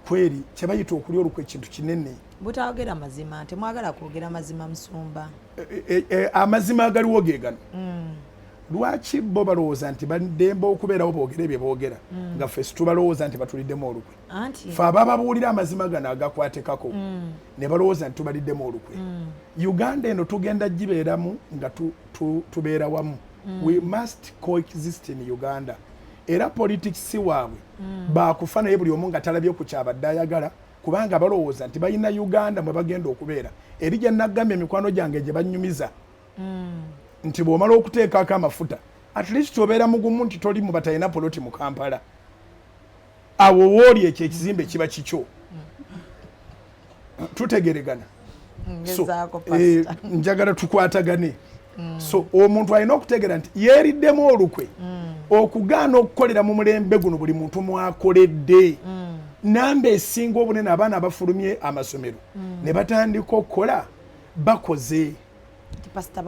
Kweri kye bayita okulya olukwe kintu kinene. Butayogera mazima temwagala kwogera mazima Musumba. Amazima agaliwo ge gano. Lwaki bo balowooza nti baddembe okubeerawo boogere bye boogera nga ffe situbalowooza nti batuliddemu olukwe. Ffe abababuulira amazima gano agakwatekako ne balowooza nti tubaliddemu olukwe. Uganda eno tugenda gibeeramu nga tubeera wamu. We must coexist in Uganda. Era politics si waabwe baakufa naye buli omu nga talabye ku kyabadde ayagala kubanga balowooza nti balina Uganda mwe bagenda okubeera. Eri gye naggambye emikwano gyange gye bannyumiza nti bw'omala okuteekako amafuta at least obeera mugumu nti toli mu batalina poloti mu Kampala. Awo wooli ekyo ekizimbe kiba kikyo. Tutegeregana. So njagala tukwatagane. So omuntu alina okutegeera nti yeeriddemu olukwe okugaana okukolera mu mulembe guno buli muntu mwakoledde. Namba esinga obunene abaana abafulumye amasomero ne batandika okukola bakoze.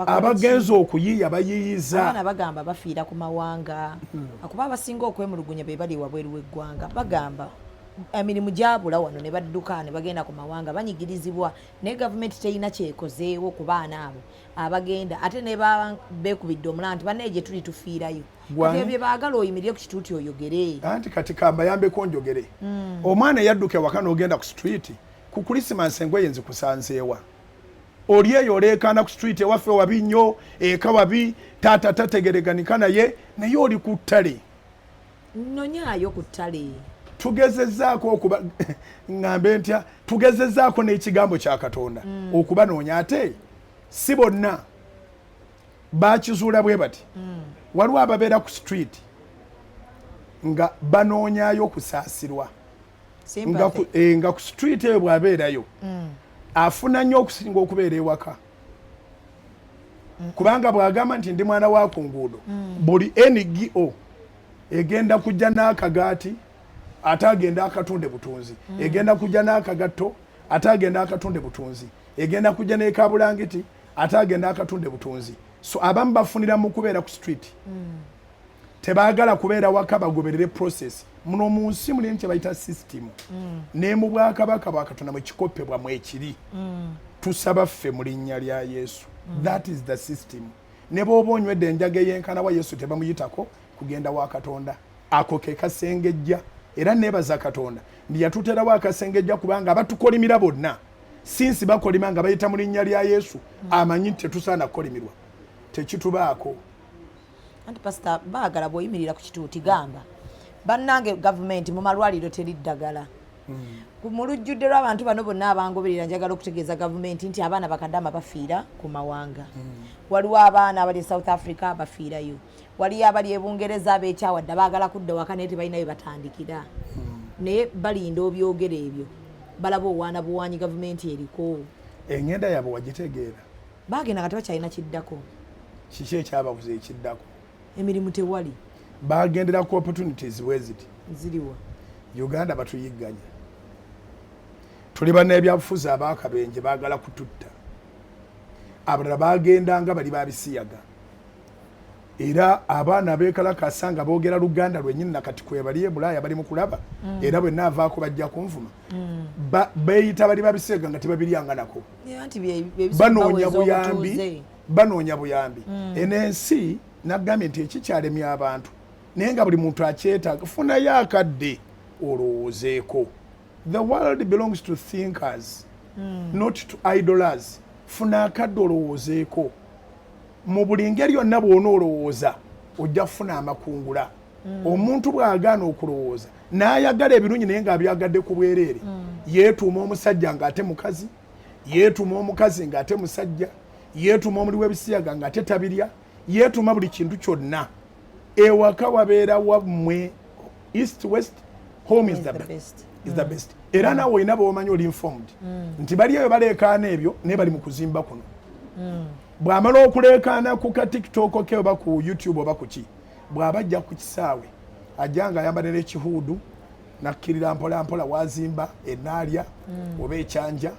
Abagenza okuyiiya bayiyiza. Abaana bagamba bafiira ku mawanga. Akuba abasinga okwemulugunya be bali wabweru w'eggwanga bagamba emirimu gyabula wano ne badduka ne bagenda ku mawanga banyigirizibwa ne gavumenti teyina kyekozeewo ku baana abo abagenda ate ne beekubidde omulanti banne gye tuli tufiirayo. Kati ebyo baagala oyimirire ku kituuti oyogere. Anti kati kambayambeko njogere. Omwana yadduka ewaka n'ogenda ku street ku Christmas engoye nzikusanzeewa. Oli eyo oleekaana ku street ewaffe wabi nnyo eka wabi taata tategereganika naye oli ku ttale. Nnonyaayo ku ttale. Tugezezzaako okuba ngambe ntya tugezezzaako n'ekigambo kya Katonda okubanoonya ate si bonna baakizuula bwe bati. Waliwo ababeera ku street nga banoonyaayo okusaasirwa nga ku street eyo bw'abeerayo afuna nnyo okusinga okubeera ewaka kubanga bw'agamba nti ndi mwana wa ku nguudo buli NGO egenda kujja n'akagaati ate agenda akatunde butunzi egenda kujja n'akagatto ate agenda akatunde butunzi egenda kujja n'ekabulangiti ate agenda akatunde butunzi. So abamu bafunira mu kubeera ku street tebaagala kubeera waka bagoberere process muno mu nsi muli kye bayita system ne mu bwakabaka bwa Katonda mu kikoppe bwamwe ekiri tusaba ffe mu linnya lya Yesu. That is the system. Ne bw'oba onywedde enjaga y'enkana wa Yesu tebamuyitako kugenda wa Katonda. Ako ke kasengejja era nebaza Katonda ndi yatuterawo akasengejja kubanga abatukolimira bonna sinsi bakolima nga bayita mu linnya lya Yesu amanyi tetusaana kukolimirwa tekitubaako. Anti pastor baagala bw'oyimirira ku kituuti gamba bannange gavumenti mu malwaliro teri ddagala mu lujjudde lw'abantu bano bonna abangoberera njagala okutegeeza gavumenti nti abaana bakadama bafiira ku mawanga. Waliwo abaana abali South Africa bafiirayo, waliyo abali e Bungereza abekyawadde baagala kudda waka naye tebalina bye batandikira, naye balinda obyogera ebyo, balaba owaana buwaanyi gavumenti eriko. Engenda yaabwe wagitegeera? Baagenda nga tebakyalina kiddako. Kiki ekyababuza ekiddako? Emirimu tewali. Baagendera ku opportunities bwe ziti ziriwa. Uganda batuyigganya. Tuli bannabyabufuzi abaakabenje baagala kututta. Abalala baagendanga bali babisiyaga. Era abaana beekalakasa nga boogera Luganda lwennyini nakati kwebali e Bulaaya bali mu kulaba, era bwe naavaako bajja kunvuma. Beeyita bali babisiyaga nga tebabiryanga nako. Banoonya buyambi. Enensi nagambye nti ekikyalemye abantu naye nga buli muntu akyetaaga, funayo akadde olowoozeeko. The world belongs to thinkers, not to idlers. Funa akadde olowoozeeko. Mu buli ngeri yonna bw'ona olowooza ojja kufuna amakungula. Omuntu bw'agaana okulowooza n'ayagala ebirungi naye ng'abyagadde ku bwereere, yeetuuma omusajja ng'ate mukazi, yeetuuma omukazi ng'ate musajja, yeetuuma omuli w'ebisiyaga ng'ate tabirya, yeetuuma buli kintu kyonna. Ewaka wabeera wammwe, east west, home is the best. Is the best. Era naawe olina b'omanyi oli informed nti bali eyo baleekaana ebyo naye bali mu kuzimba kuno. Bw'amala okuleekaana ku ka TikTok ke oba ku YouTube oba ku ki, bw'abajja ku kisaawe ajja ng'ayambala n'ekihuudu nakkirira mpola mpola wazimba enaalya oba ekyanja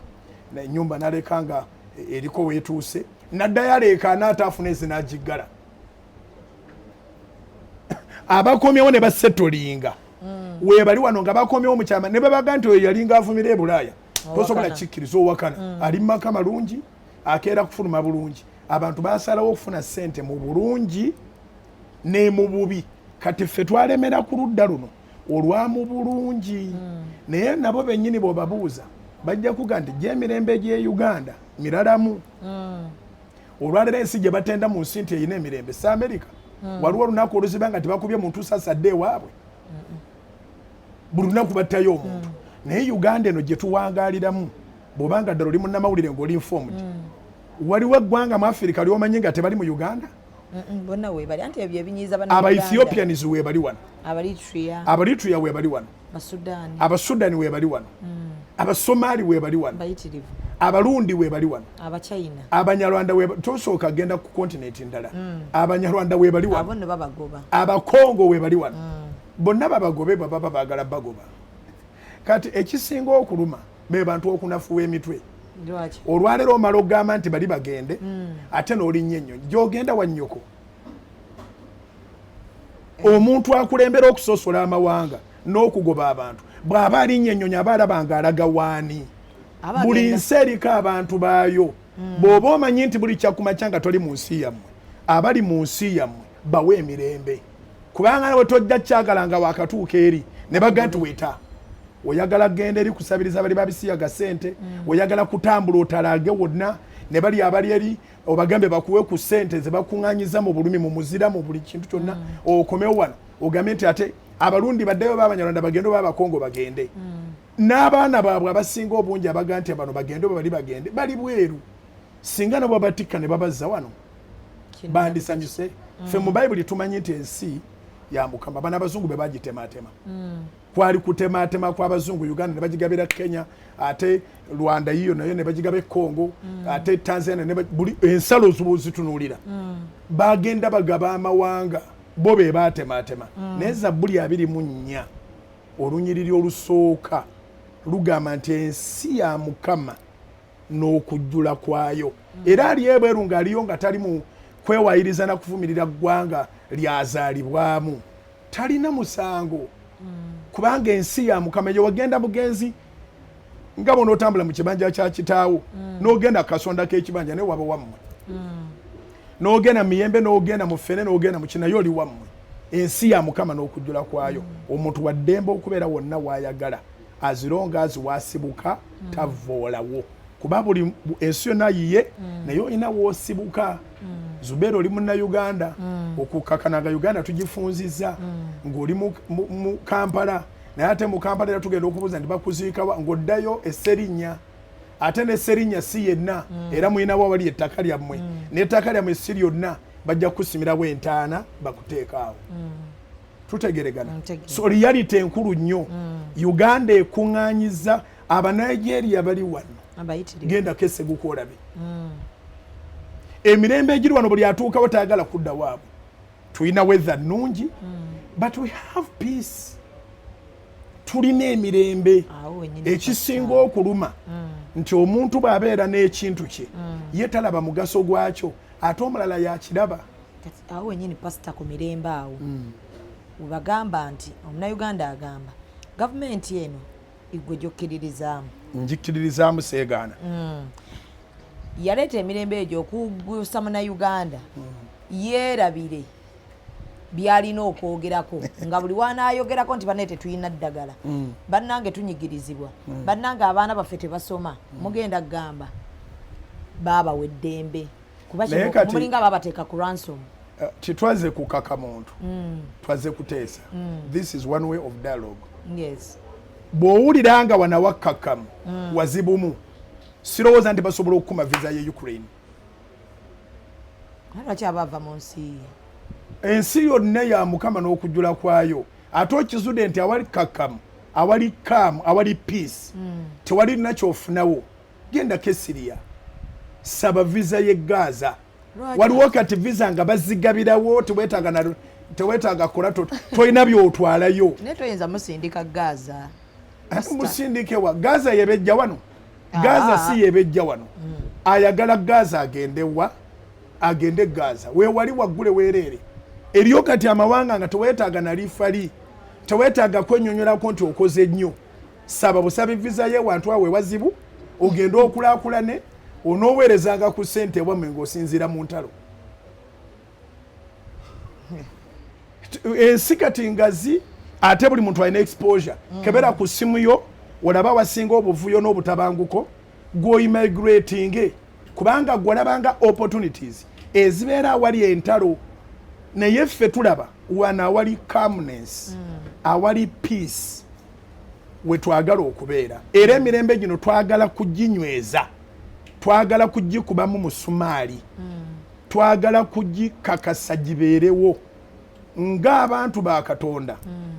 ennyumba n'aleka nga eriko weetuuse, naddayo aleekaana ate afuna ezinagiggala. Abakomyewo ne basetolinga weebali wano nga bakomyewo mu kyama ne babaga nti oyo yalinga avumira e Bulaaya tosobola kikkiriza owakana, ali mu maka malungi, akeera kufuluma bulungi. Abantu basalawo okufuna ssente mu bulungi ne mu bubi, kati ffe twalemera ku ludda luno olwa mu bulungi. Naye nabo bennyini bw'obabuuza bajja kuga nti gy'emirembe gy'e Uganda miralamu. Olwaleero ensi gye batenda mu nsi nti eyina emirembe si Amerika. Waliwo olunaku oluziba nga tebakubye muntu sasadde ewaabwe, buli lunaku battayo omuntu. Naye Uganda eno gye tuwangaaliramu bw'obanga ddala oli munnamawulire ng'oli informed, waliwo eggwanga mu Afirika lyomanyi nga tebali mu Uganda? Bonna weebali anti ebyo ebinyiiza Aba-Ethiopians weebali wano, Aba-Eritrea weebali wano, Abasudaani weebali wano, Abasomaali weebali wano, Abalundi weebali wano, Abanyarwanda weebali, tosooka genda ku kontinenti ndala, Abanyarwanda weebali wano, Abakongo weebali wano, bonna babagobe baba baagala bagoba. Kati ekisinga okuluma be bantu okunafuwa emitwe. Olwaleero omala ogamba nti bali bagende, ate n'olinnya ennyonyi gy'ogenda wa nnyoko. Omuntu akulembera okusosola amawanga n'okugoba abantu bw'aba alinnya ennyonyi aba alaba ng'alaga waani. Buli nsi eriko abantu baayo. Bw'oba omanyi nti buli kyakumakya nga toli mu nsi yammwe, abali mu nsi yammwe bawe emirembe. Kubanga nawe tojja kyagala nga wakatuuka eri ne baga nti weta oyagala genda eri kusabiriza bali babisiyaga ssente, oyagala kutambula otalage wonna ne bali abali eri obagambe bakuwe ku ssente ze bakuŋŋaanyiza mu bulumi mu muzira mu buli kintu kyonna, okomewo wano ogambe nti ate Abalundi baddeyo b'Abanyarwanda bagende oba Abakongo bagende. N'abaana baabwe abasinga obungi abaga nti bano bagende oba bali bagende bali bweru. Singa nabo batikka ne babazza wano bandisanyuse. Ffe mu Bayibuli tumanyi nti ensi ya Mukama, bana abazungu be bagitemaatema. Kwali kutemaatema kw'Abazungu Uganda ne bagigabira Kenya, ate Rwanda yiyo nayo ne bagigabe Congo, ate Tanzania ne buli ensalo zitunuulira. Bagenda bagaba amawanga bo be baatemaatema. Naye Zabbuli 24 olunyiriri olusooka lugamba nti ensi ya Mukama n'okujjula kwayo. Era ali ebweru ng'aliyo nga tali mu kwewayiriza na kuvumirira ggwanga lyazaalibwamu, talina musango. Kubanga ensi ya Mukama yo wagenda mugenzi nga bono otambula mu kibanja kya kitaawo n'ogenda kasonda k'ekibanja ne waba wammwe, n'ogenda miyembe n'ogenda mu ffene n'ogenda mu kinayo oli wammwe. Ensi ya Mukama n'okujjula kwayo. Omuntu wa ddembe okubeera wonna w'ayagala azironga aziwasibuka tavoolawo. Kuba buli ensi yonna yiye naye olina w'osibuka. Zubero oli Munnayuganda, okukakanaga Uganda tugifunzizza, ng'oli mu Kampala naye ate mu Kampala era tugenda okubuuza nti bakuziika ng'oddayo esserinnya ate n'esserinnya si yenna era muyinawo awali ettaka lyammwe n'ettaka lyammwe si lyonna bajja kukusimirawo entaana bakuteekaawo tutegeregana so reality enkulu nnyo Uganda ekuŋŋaanyiza abanigeria bali wano genda kesseguka olabe emirembe egiri wano buli atuukawo tayagala kudda waabwe tulina weather nnungi but we have peace tulina emirembe ekisinga okuluma nti omuntu bw'abeera n'ekintu kye ye talaba mugaso gwakyo ate omulala yakiraba awo wenyini pasita ku mirembe awo webagamba nti omunauganda agamba gavumenti eno igwe gyokkiririzaamu njikiririzaamu seegaana yaleeta emirembe egyo okugusa munauganda yeerabire byalina okwogerako nga buli wanaayogerako nti banne tetulina ddagala bannange tunyigirizibwa bannange abaana baffe tebasoma mugenda kugamba baabawa eddembe kuba mulinga babateeka ku ransom titwaze kukaka muntu twaze kuteesa this is one way of dialogue yes bw'owulira nga wanawakkakkamu wazibumu sirowooza nti basobola okukuma visa ye Ukraine lwaki abava mu nsi ensi yonna ya Mukama n'okujjula kwayo ate okizudde nti awali kakkamu awali kaamu awali peace tewali lina kyofunawo gendako esiriya saba visa ye Gaza waliwo kati visa nga bazigabirawo teweetaaga kola tolina byotwalayo naye toyinza musindika Gaza musindike wa Gaza yebejja wano Gaza si yebejja wano ayagala Gaza agende Gaza wewali waggule weereere eriyo kati amawanga nga teweetaaga nalifali teweetaaga kwenyonyolako nti okoze nnyo saba busabe visa ye wantu awe wazibu ogenda okulaakulane onooweerezanga ku ssente bwamwe ng'osinziira mu ntalo ensi kati ngazi ate buli muntu alina exposure kebera ku ssimu yo olaba wasinga obuvuyo n'obutabanguko gw'oimigrating kubanga gw'olabanga opportunities ezibeera awali entalo naye ffe tulaba wano awali calmness awali peace we twagala okubeera era emirembe gino twagala kuginyweza twagala kugikubamu musumaali twagala kugikakasa gibeerewo ng'abantu ba Katonda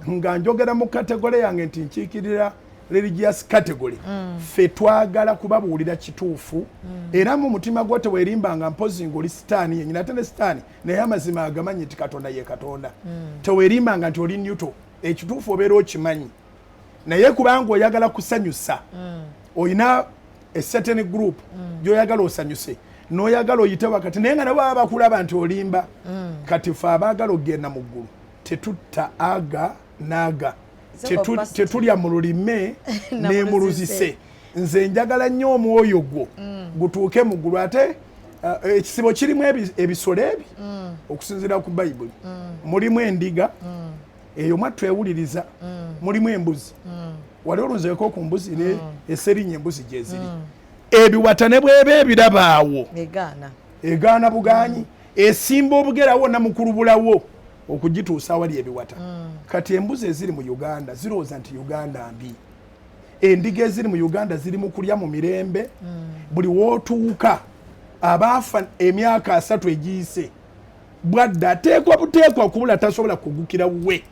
nga njogera mu kategole yange nti nkiikirira religious category ffe twagala kubabuulira kituufu era mu mutima gwo tewerimbanga mpozi ng'oli sitaani yenyini ate ne sitaani naye amazima agamanyi nti Katonda ye Katonda tewerimbanga nti oli Newton ekituufu obeera okimanyi naye kubanga oyagala kusanyusa oyina a certain group gy'oyagala osanyuse n'oyagala oyite wakati naye nga nabo baba bakulaba nti olimba kati ffe abaagala okgenda mu ggulu tetutta aga naaga tetulya mu lulime ne mu luzise nze njagala nnyo omwoyo gwo gutuuke mu ggulu ate ekisibo kirimu ebisolo ebi okusinziira ku bayibuli mulimu endiga eyo mwatwewuliriza mulimu embuzi wali olunzeeko ku mbuzi ne eserinnya embuzi gye ziri ebiwata ne bweba ebirabaawo egaana buganyi esimba obugerawo namukulubulawo okugituusa awali ebiwata kati embuzi eziri mu Uganda zirowooza nti Uganda mbi endiga eziri mu Uganda ziri mu kulya mu mirembe buli wootuuka abaafa emyaka 3 egiyise bwadde ateekwa buteekwa kubula tasobola kugukira we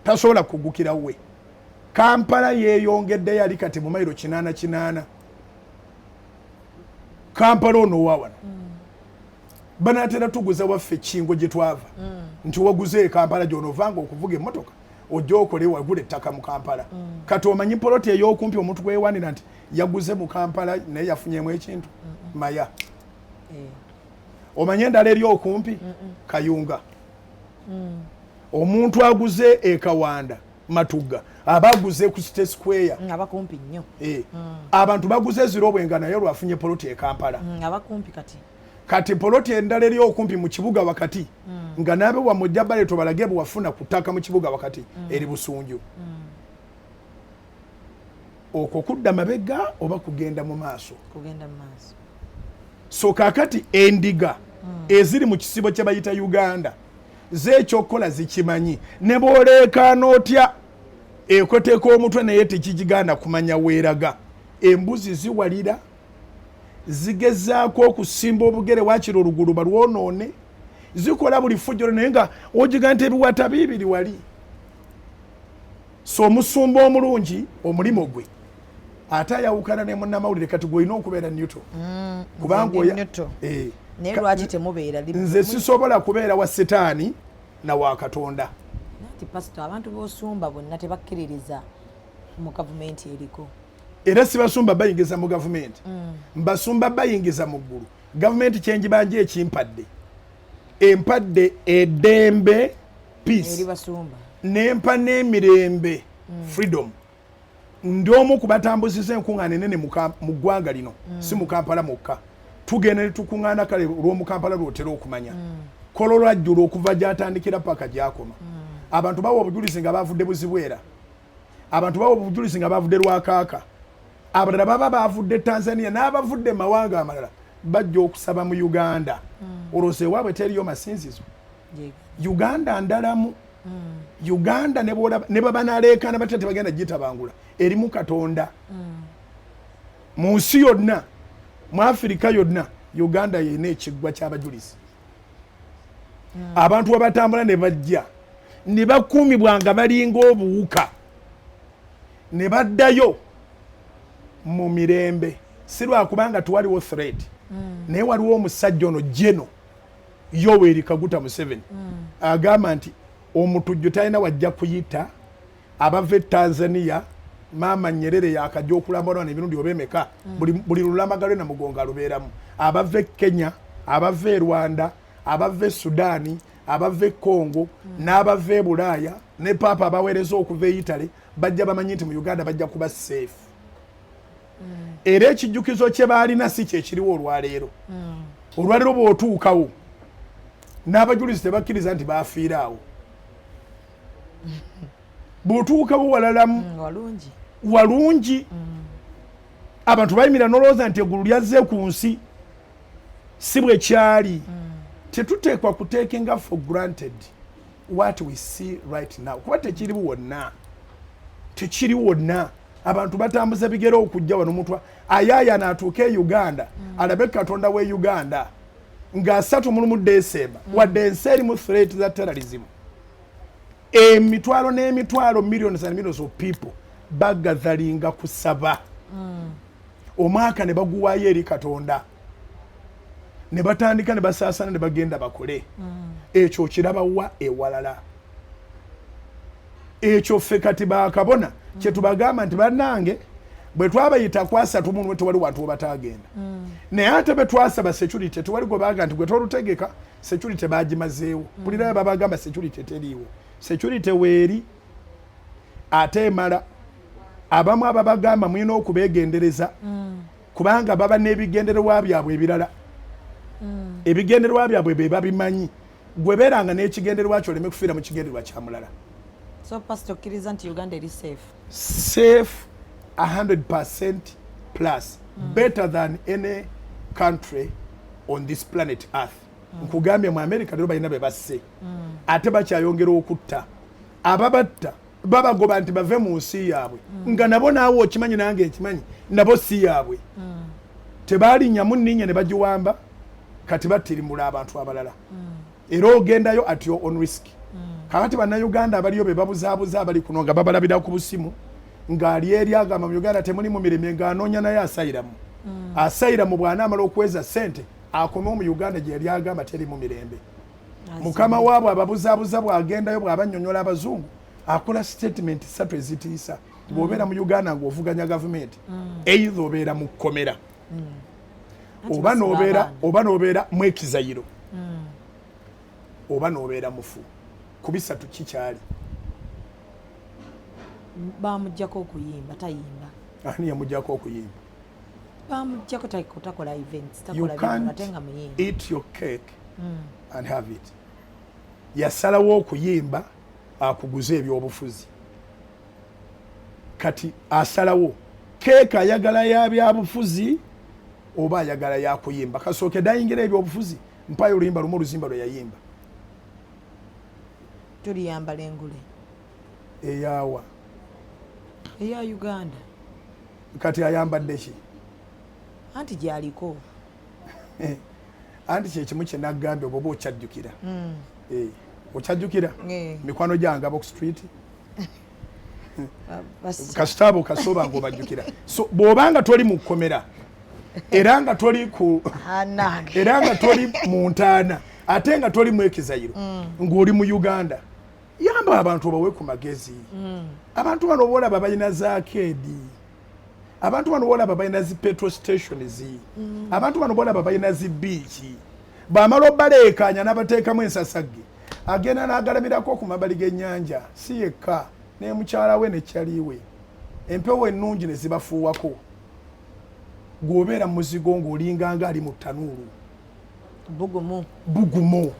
tasobola kugukira we Kampala yeeyongedde yali kati mu mayiro 88 Kampala ono wawano banaatera tuguza waffe kingo gye twava nti waguze Kampala gy'onovanga okuvuga emmotoka ojja okole wagula ettaka mu Kampala kati omanyi poloti ey'okumpi omuntu gwewanira nti yaguze mu Kampala naye yafunyemu ekintu maya omanyi endala eri okumpi Kayunga omuntu aguze ekawanda Matugga abaguze ku City Square abakumpi nnyo abantu baguze zirobwenga naye lwafunye poloti e Kampala abakumpi kati poloti endala eri okumpi mu kibuga wakati nga nabe wa mujjabale tobalage bwafuna kutaka mu kibuga wakati eri Busunju okwo kudda mabega oba kugenda mu maaso so kakati endiga eziri mu kisibo kye bayita Uganda zeekyokola zikimanyi ne bw'oleekaana otya ekoteeka omutwe naye tekigiganda kumanya weeraga. Embuzi ziwalira zigezaako okusimba obugere waakiri olugulu balwonoone zikola buli fujjolo naye nga ogiga nti ebiwata bibiri wali. So omusumba omulungi omulimo gwe ate ayawukana ne munnamawulire kati gwolina okubeera neutral kubanga naye lwaki temubeera nze sisobola kubeera wa setaani na wa Katonda. Nti pasito abantu b'osumba bonna tebakkiririza mu gavumenti eriko era sibasumba bayingiza mu gavumenti mbasumba bayingiza mu ggulu. Gavumenti kyenjibanje ekimpadde empadde eddembe peace nempa n'emirembe freedom. Ndi omu kubatambuziza enkuŋŋaana enene mu ggwanga lino si mu Kampala mokka. Tugenda ne tukuŋŋaana kale olw'omu Kampala lwotera okumanya kololwajjula okuva gy'atandikira paka gy'akoma. Abantu bawa obujulizi nga bavudde Buzibwera, abantu bawa obujulizi nga bavudde Lwakaaka, abalala baba bavudde Tanzania n'abavudde mawanga amalala bajja okusaba mu Uganda. Olwose waabwe teriyo masinzizo. Uganda ndalamu. Uganda ne baba naleekaana batya tebagenda gitabangula erimu Katonda. Mu nsi yonna mu Afirika yonna Uganda yena ekiggwa ky'abajulizi. Abantu abatambula ne bajja ne bakuumibwa nga balinga obuwuka ne baddayo mu mirembe si lwakubanga tuwaliwo threat naye waliwo omusajja ono Jeno Yoweri Kaguta Museveni agamba nti omutujju talina wajja kuyita abava Tanzania Mama Nyerere yakajja okulambala n'emirundi obemeka buli lulamagalo na mugonga lubeeramu abava Kenya abava Rwanda abava Sudani abava Congo n'abava Bulaaya ne papa abaweereza okuva Italy bajja bamanyi nti mu Uganda bajja kuba safe. Era ekijjukizo kye baalina si kye kiriwo olwaleero. Olwaleero bw'otuukawo n'abajulizi tebakkiriza nti baafiiraawo. Bw'otuukawo walalamu walungi abantu bayimira n'olowooza nti eggulu lyazze ku nsi si bwe kyali. Tetuteekwa kuteekenga for granted what we see right now kuba tekiri wonna. Abantu batambuza bigere okujja wano mutwa ayaaya n'atuuka e Uganda alabe Katonda we Uganda nga 3 December wadde ensi erimu threat za terrorism. Emitwalo n'emitwalo millions and millions of people bagathalinga kusaba omwaka ne baguwaayo eri Katonda ne batandika ne basaasana ne bagenda bakole ekyo kirabawa ewalala. Ekyo ffe kati bakabona kye tubagamba nti bannange bwe twabayita kwasa tumunwe tewali wantu obatagenda naye ate be twasaba security tewali gwe baga nti gwe tolutegeka security bagimazeewo bulirayo babagamba security teriiwo. Security weeri ate emala abamu ababagamba mulina okubeegendereza kubanga baba n'ebigendererwa byabwe ebirala. Ebigendererwa byabwe be babimanyi gwe beeranga n'ekigendererwa kyo oleme kufiira mu kigendererwa kya mulala. So pastor okkiriza nti Uganda eri safe? Safe 100% plus better than any country on this planet earth. Nkugambye mu America lero balina be basse ate bakyayongera okutta ababatta babagoba nti bave mu nsi yaabwe nga nabo naawe okimanyi nange ekimanyi nabo si yaabwe tebaalinya munninnya ne bagiwamba kati battirimula abantu abalala era ogendayo at your own risk. Kakati bannayuganda abaliyo be babuzaabuza abali kuno nga babalabira ku busimu ng'ali eri agamba mu Uganda temuli mu mirembe ng'anoonya naye asayiramu. Asayiramu bw'anaamala okuweza ssente akome mu Uganda gye yali agamba teri mu mirembe. Mukama waabwe ababuzaabuza bw'agendayo bw'abannyonnyola abazungu akola statement 3 ezitiisa. Bw'obeera mu Uganda ng'ovuganya gavumenti either obeera mu kkomera oba n'obeera mu ekizayiro oba n'obeera mufu. Kubisatu kikyali. Bamujjako okuyimba tayimba. Ani yamujjako okuyimba? Bamujjako takola events takola events atenga muyimba. Eat your cake and have it. Yasalawo okuyimba akuguze ebyobufuzi. Kati asalawo cake ayagala ya byabufuzi oba ayagala ya kuyimba. Kasooke dayingira ebyobufuzi mpayo oluyimba lumu oluzimba lwe yayimba. Tuliyamba lengule eyawa eya Uganda kati ayambadde ki anti gyaliko anti kyekimu kye naggambye bwoba okyajjukira okyajjukira mikwano gyange ab'oku street kasitaabo kasooba ng'obajjukira so bw'obanga toli mu kkomera era nga toli mu ntaana ate nga toli mu ekizayiro ng'oli mu Uganda yamba abantu obawe ku magezi abantu bano boolaba balina zaakedi abantu bano boolaba balina zi petrol stations abantu bano boolaba balina zi biiki bamala obaleekaanya n'abateekamu ensasagge agenda n'agalamirako ku mabbali g'ennyanja si yekka ne mukyala we ne kyaliwe empewo ennungi ne zibafuuwako gw'obeera mu muzigo ng'olinganga ali mu ttanuulu bugumu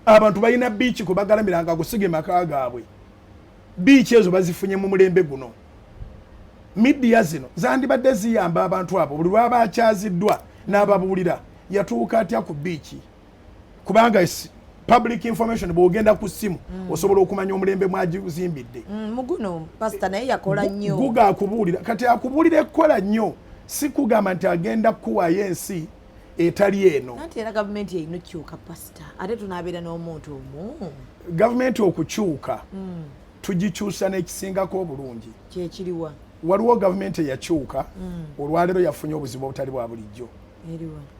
abantu balina biiki kwe bagalamiranga gusiga emaka gaabwe biiki ezo bazifunye mu mulembe guno midiya zino zandibadde ziyamba abantu abo buli lwaba akyaziddwa n'ababuulira yatuuka atya ku biiki kubanga public information bw'ogenda ku ssimu osobola okumanya omulembe mwagizimbidde muguno pastor naye yakola nnyo guga akubuulira kati akubuulira ekkola nnyo si kugamba nti agenda kuwaayo ensi etali eno anti era gavumenti erina okukyuka pastor ate tunaabeera n'omuntu omu gavumenti okukyuka tugikyusa n'ekisingako obulungi kyekiriwa waliwo gavumenti eyakyuka olwaleero yafunye obuzibu obutali bwa bulijjo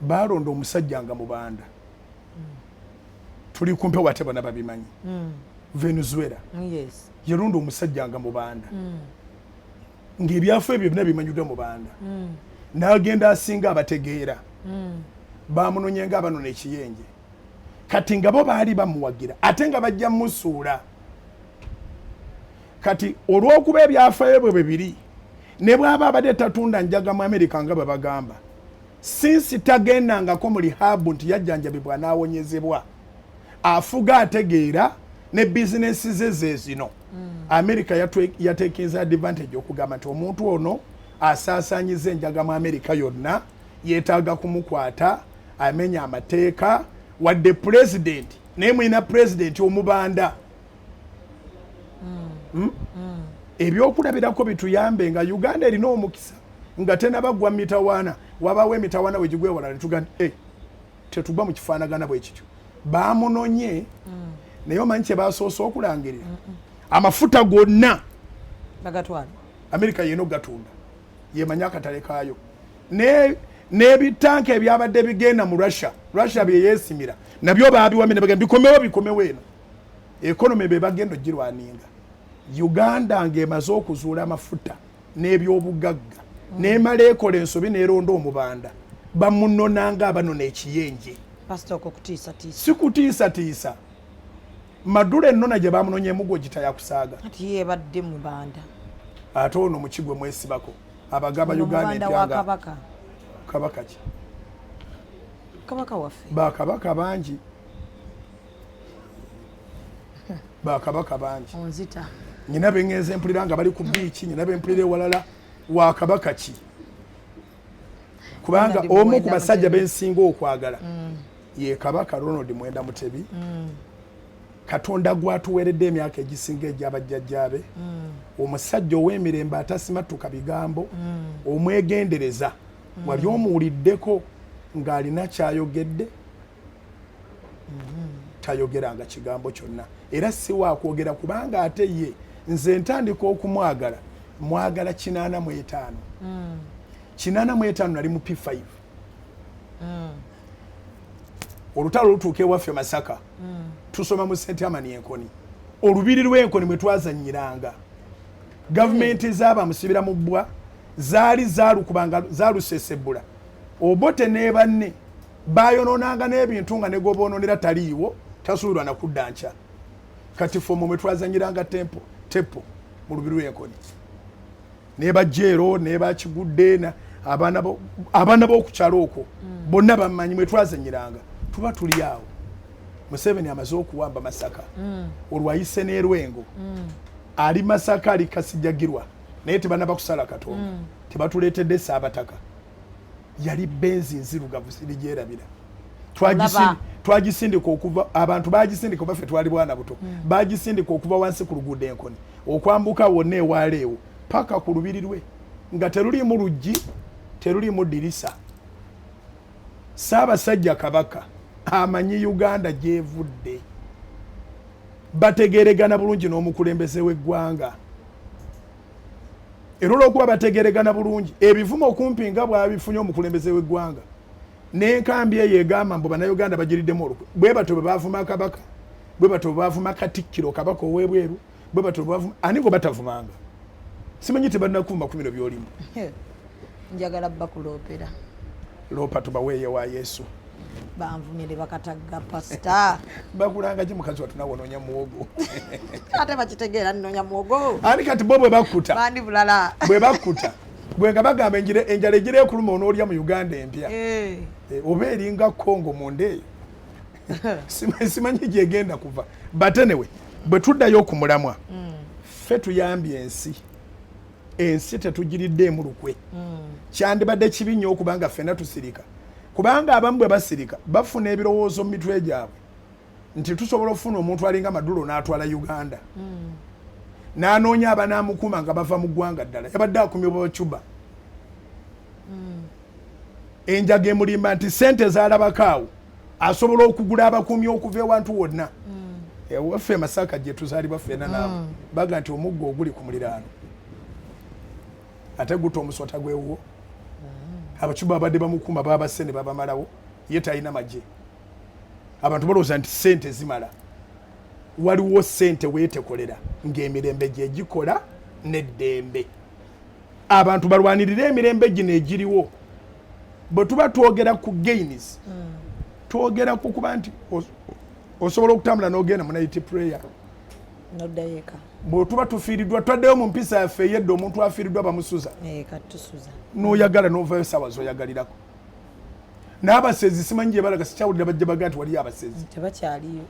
baalonda omusajja nga mubanda tuli kumpe wate bana babimanyi Venezuela yalonda omusajja nga mubanda ng'ebyafu ebyo byonna bimanyiddwa mubanda n'agenda asinga abategeera bamunonye nga abanona ekiyenje kati nga bo baali bamuwagira ate nga bajja musuula kati olw'okuba ebyafaayo bwe bibiri ne bw'aba abadde tatunda njaga mu Amerika nga babagamba sinsi tagendangako mu lihabu nti yajjanjabibwa n'awonyezebwa afuga ategeera ne bizinesi ze zino Amerika yateekeza advantage okugamba nti omuntu ono asaasaanyiza enjaga mu Amerika yonna yeetaaga kumukwata amenya amateeka wadde pulezidenti naye mulina pulezidenti omubanda ebyokulabirako bituyambe nga Uganda erina omukisa nga tenabagwa mitawaana wabaawo emitawaana wegigwewala netuga nti tetugwa mu kifaanagana bwe kityo baamunonye naye omanyi kye basoose okulangirira amafuta gonna bagatwala Amerika yeena ogatunda yemanya akatale kaayo n'ebitanka ebyabadde bigenda mu Russia bye yeesimira nabyo baabiwamye bikomewo eno ekonomi be bagenda ogirwaninga Uganda ng'emaze okuzuula amafuta n'ebyobugagga n'emala ekola ensobi n'eronda omubanda bamunonanga abanona ekiyenje si kutiisatiisa Madura ennona gye bamunonyeemu gwe gitayakusaaga ati yebadde mubanda ate ono mukigwe mwesibako abagaba Uganda empyanga kabaka ki kabaka waffe bakabaka bangi onzita nyina bengenze mpulira nga bali ku biiki nyina bempulira ewalala wa kabaka ki kubanga omu ku basajja bensinga okwagala ye kabaka Ronald Mwenda Mutebi Katonda gwatuweredde emyaka egisinga egy'abajjajjaabe omusajja ow'emirembe atasimatuka bigambo omwegendereza wali omuwuliddeko ng'alina kyayogedde tayogeranga kigambo kyonna era si waakwogera kubanga ate ye nze ntandika okumwagala mwagala 85 85 nali mu P5 olutalo lutuuka ewaffe Masaka tusoma mu St. Amani Enkoni olubiri lw'Enkoni mwe twazannyiranga gavumenti z'abamusibira mu bbwa zaali zaalukubanga zaalusesebula obote ne banne bayonoonanga n'ebintu nga ne goboononera taliiwo tasuubirwa na kudda nkya kati ffe omwo mwe twazannyiranga tepo mu lubiri lw'Enkoni ne bajeero ne bakigudde abaana b'okukyalo okwo bonna bamanyi mwe twazannyiranga tuba tuli awo Museveni amaze okuwamba Masaka olwayise n'erwengo ali Masaka ali Kasijjagirwa naye tebanaba kusala Katonda tebatuleetedde Saabataka yali benzi nzirugavu sirigyerabira twagisindika okuva abantu bagisindika baffe twali bwana buto bagisindika okuva wansi ku luguudo Enkoni okwambuka wonna ewaaleewo paka ku lubiri lwe nga teruliimu luggi teruliimu ddirisa. Ssaabasajja Kabaka amanyi Uganda gyevudde, bategeregana bulungi n'omukulembeze w'eggwanga. Era olw'okuba bategeregana bulungi ebivumo okumpi nga bw'abifunye omukulembeze w'eggwanga n'enkambi eyo egamba mbu bannayuganda bagiriddemu olukwe, bwe batyo bwe baavuma Kabaka, bwe batyo bwe baavuma Katikkiro Kabaka ow'ebweru, bwe batyo bwe baavuma ani ngo batavumanga. Simanyi tebalinakuuma ku bino by'olimu. Njagala bakuloopera loopa tubaweeye wa Yesu banvumire bakatagga pasita bakulanga ki mukazi wattu nawe onoonya muwogo ate bakitegeera nnoonya muwogo ani kati bo bwe bakkuta bandi bulala bwe bakkuta bwe nga bagamba enjala egira ekuluma onoolya mu Uganda empya oba eringa Kongo munda eyo simanyi gyegenda kuva batenewe bwe tuddayo ku mulamwa ffe tuyambye ensi tetugiriddeemu lukwe kyandibadde kibi nnyo okubanga ffenna tusirika kubanga abamu bwe basirika bafuna ebirowoozo mu mitwe gyabwe nti tusobola okufuna omuntu alinga Madulo n'atwala Uganda n'anoonya abanaamukuuma nga bava mu ggwanga ddala yabadde akumibwa Bacuba enjaga emulimba nti sente zaalabako awo asobola okugula abakuumi okuva ewantu wonna waffe Masaka gye tuzaalibwa ffenna naawe baga nti omuggo oguli ku muliraano ate gutta omusota gwewuwo Abacuba abadde bamukuuma baabase ne babamalawo ye talina magye. Abantu balowooza nti sente zimala. Waliwo sente weetekolera ng'emirembe gye gikola n'eddembe. Abantu balwanirira emirembe gino egiriwo. Bwe tuba twogera ku gains twogera ku kuba nti osobola okutambula n'ogenda mu night prayer noddayeeka bwe tuba tufiiriddwa twaddeyo mu mpisa yaffe ey'edda omuntu afiiriddwa bamusuza katusuza n'oyagala n'ovayo essaawa z'oyagalirako n'abasezi simanyi gye balaga sikyawulira bajja baga nti waliyo abasezi tebakyaliyo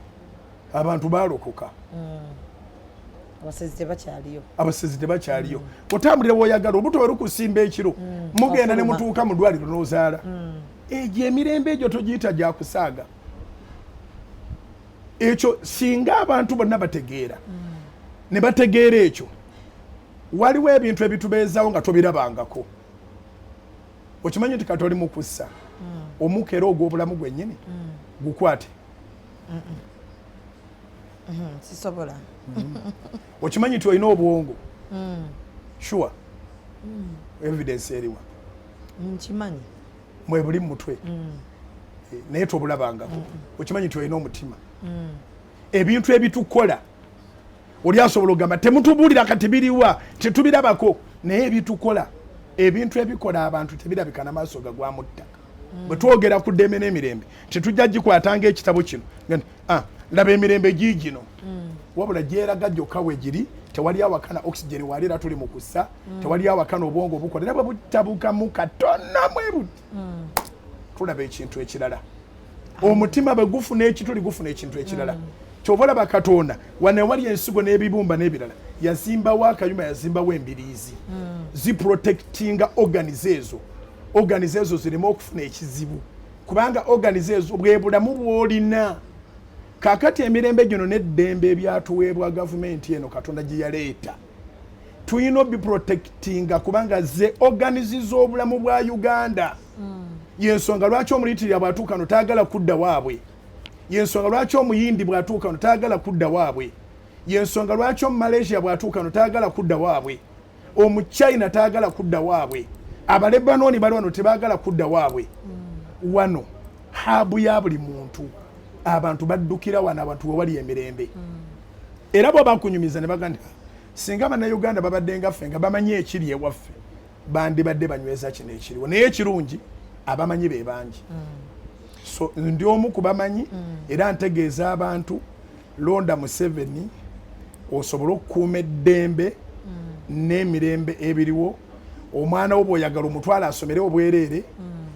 abantu baalokoka abasezi tebakyaliyo otambulira bw'oyagala obuto bwe lukusimba ekiro mugenda ne mutuuka mu ddwaliro n'ozaala egyo emirembe egyo togiyita gya kusaaga ekyo singa abantu bonna bategeera ne bategeera ekyo waliwo ebintu ebitubeezawo nga tobirabangako okimanyi nti kati oli mu kussa omukera ogw'obulamu gwennyini gukwate sisobola okimanyi nti olina obwongo sure evidence eriwa nkimanyi mwe buli mu mutwe naye tobulabangako okimanyi nti olina omutima ebintu ebitukola oli asobola ogamba temutubuulira kati biriwa tetubirabako naye ebitukola ebintu ebikola abantu tebirabika n'amaaso gagwamuttaka bwe twogera ku ddembe n'emirembe tetujja gikwatanga ekitabo kino laba emirembe giigino wabula gyeraga gyokka we giri tewali awakana oxygen wali era tuli mu kussa tewali awakana obwongo obukola era bwe butabukamu katono mwe buti tulaba ekintu ekirala omutima bwe gufuna ekituli gufuna ekintu ekirala kyova olaba Katonda wane wali ensigo n'ebibumba n'ebirala yazimbawo akayumba yazimbawo embiriizi ziprotectinga organize ezo zireme okufuna ekizibu kubanga organize ezo bwe bulamu bw'olina kakati emirembe gino n'eddembe ebyatuweebwa gavumenti eno Katonda gye yaleeta tulina obiprotectinga kubanga ze organize obulamu bwa Uganda yensonga lwaki omuliitirira bw'atuuka no taagala kudda waabwe yensonga lwaki omuyindi bw'atuuka no taagala kudda waabwe yensonga lwaki omumalaysia bw'atuuka no taagala kudda waabwe omuchina taagala kudda waabwe abalebanooni bali wano tebaagala kudda waabwe wano haabu ya buli muntu abantu baddukira wano abantu wewali emirembe era bwe bakunyumiza ne bagamba singa bannayuganda babadde nga ffe nga bamanyi ekiri ewaffe bandibadde banyweza kino ekiriwo naye ekirungi abamanyi be bangi so ndi omu ku bamanyi era ntegeeza abantu londa Museveni osobola okukuuma eddembe n'emirembe ebiriwo omwana wo bw'oyagala omutwala asomere obwereere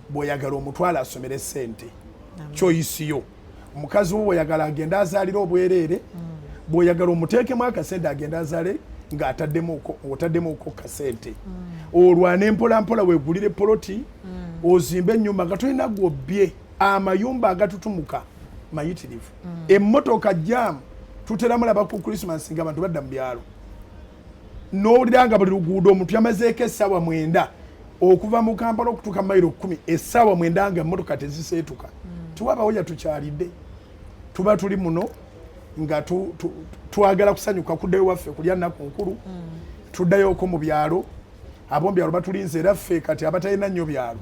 bw'oyagala omutwala asomere sente kyoyisiyo omukazi wo bw'oyagala agenda azaalira obwereere bw'oyagala omuteekemu akasente agenda azaale ng'otaddemu kasente olwane mpolampola weegulire poloti ozimbe ennyumba nga tolina gwobbye amayumba agatutumuka mayitirivu emmotoka jaamu tutera mulaba ku Christmas nga abantu badda mu byalo n'owulira nga buli luguudo omuntu yamazeeko essaawa 9 okuva mu Kampala okutuuka mayiro 10 essaawa 9 nga emmotoka teziseetuka tiwabawo yatukyalidde tuba tuli muno nga twagala kusanyuka kuddayo waffe kulya nnaku nkulu tuddayoko mu byalo ab'omubyalo batulinze era ffe kati abatalina nnyo byalo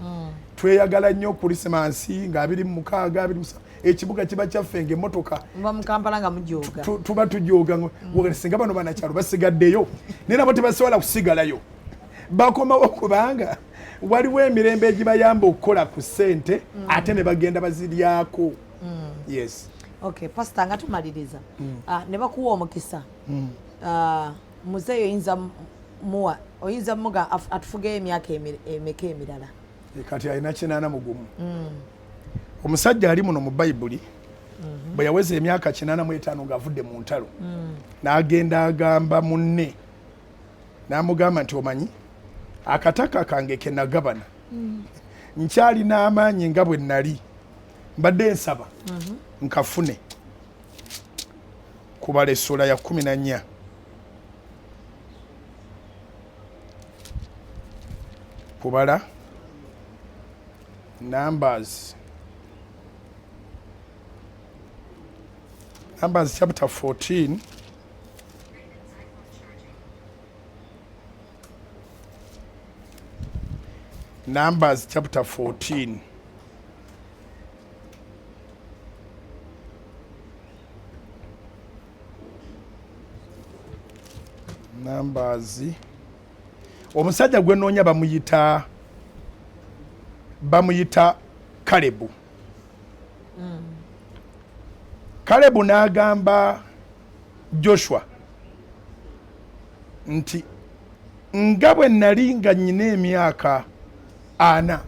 tweyagala nnyo Krisimansi nga 26 27 ekibuga kiba kyaffe ng'emmotoka tuba tujooga singa bano banakyalo basigaddeyo naye nabo tebasobola kusigalayo bakomawo kubanga waliwo emirembe egibayamba okukola ku ssente ate ne bagenda baziryako. Yes. Okay, Pastor nga tumaliriza ne bakuwa omukisa muzeeyo oyinza muga atufugeyo emyaka emeka emirala kati alina 80 omusajja ali muno mu Bayibuli bwe yaweza emyaka 85 ng'avudde mu ntalo n'agenda agamba munne n'amugamba nti omanyi akataka kange ke nagabana nkyali n'amaanyi nga bwe nnali mbadde nsaba nkafune kubala essula ya 14 kubala Numbers chapter 14 Numbers chapter 14 Numbers omusajja gwe noonya bamuyita Kalebu. Kalebu n'agamba Joshua nti nga bwe nnali nga nnyina emyaka 4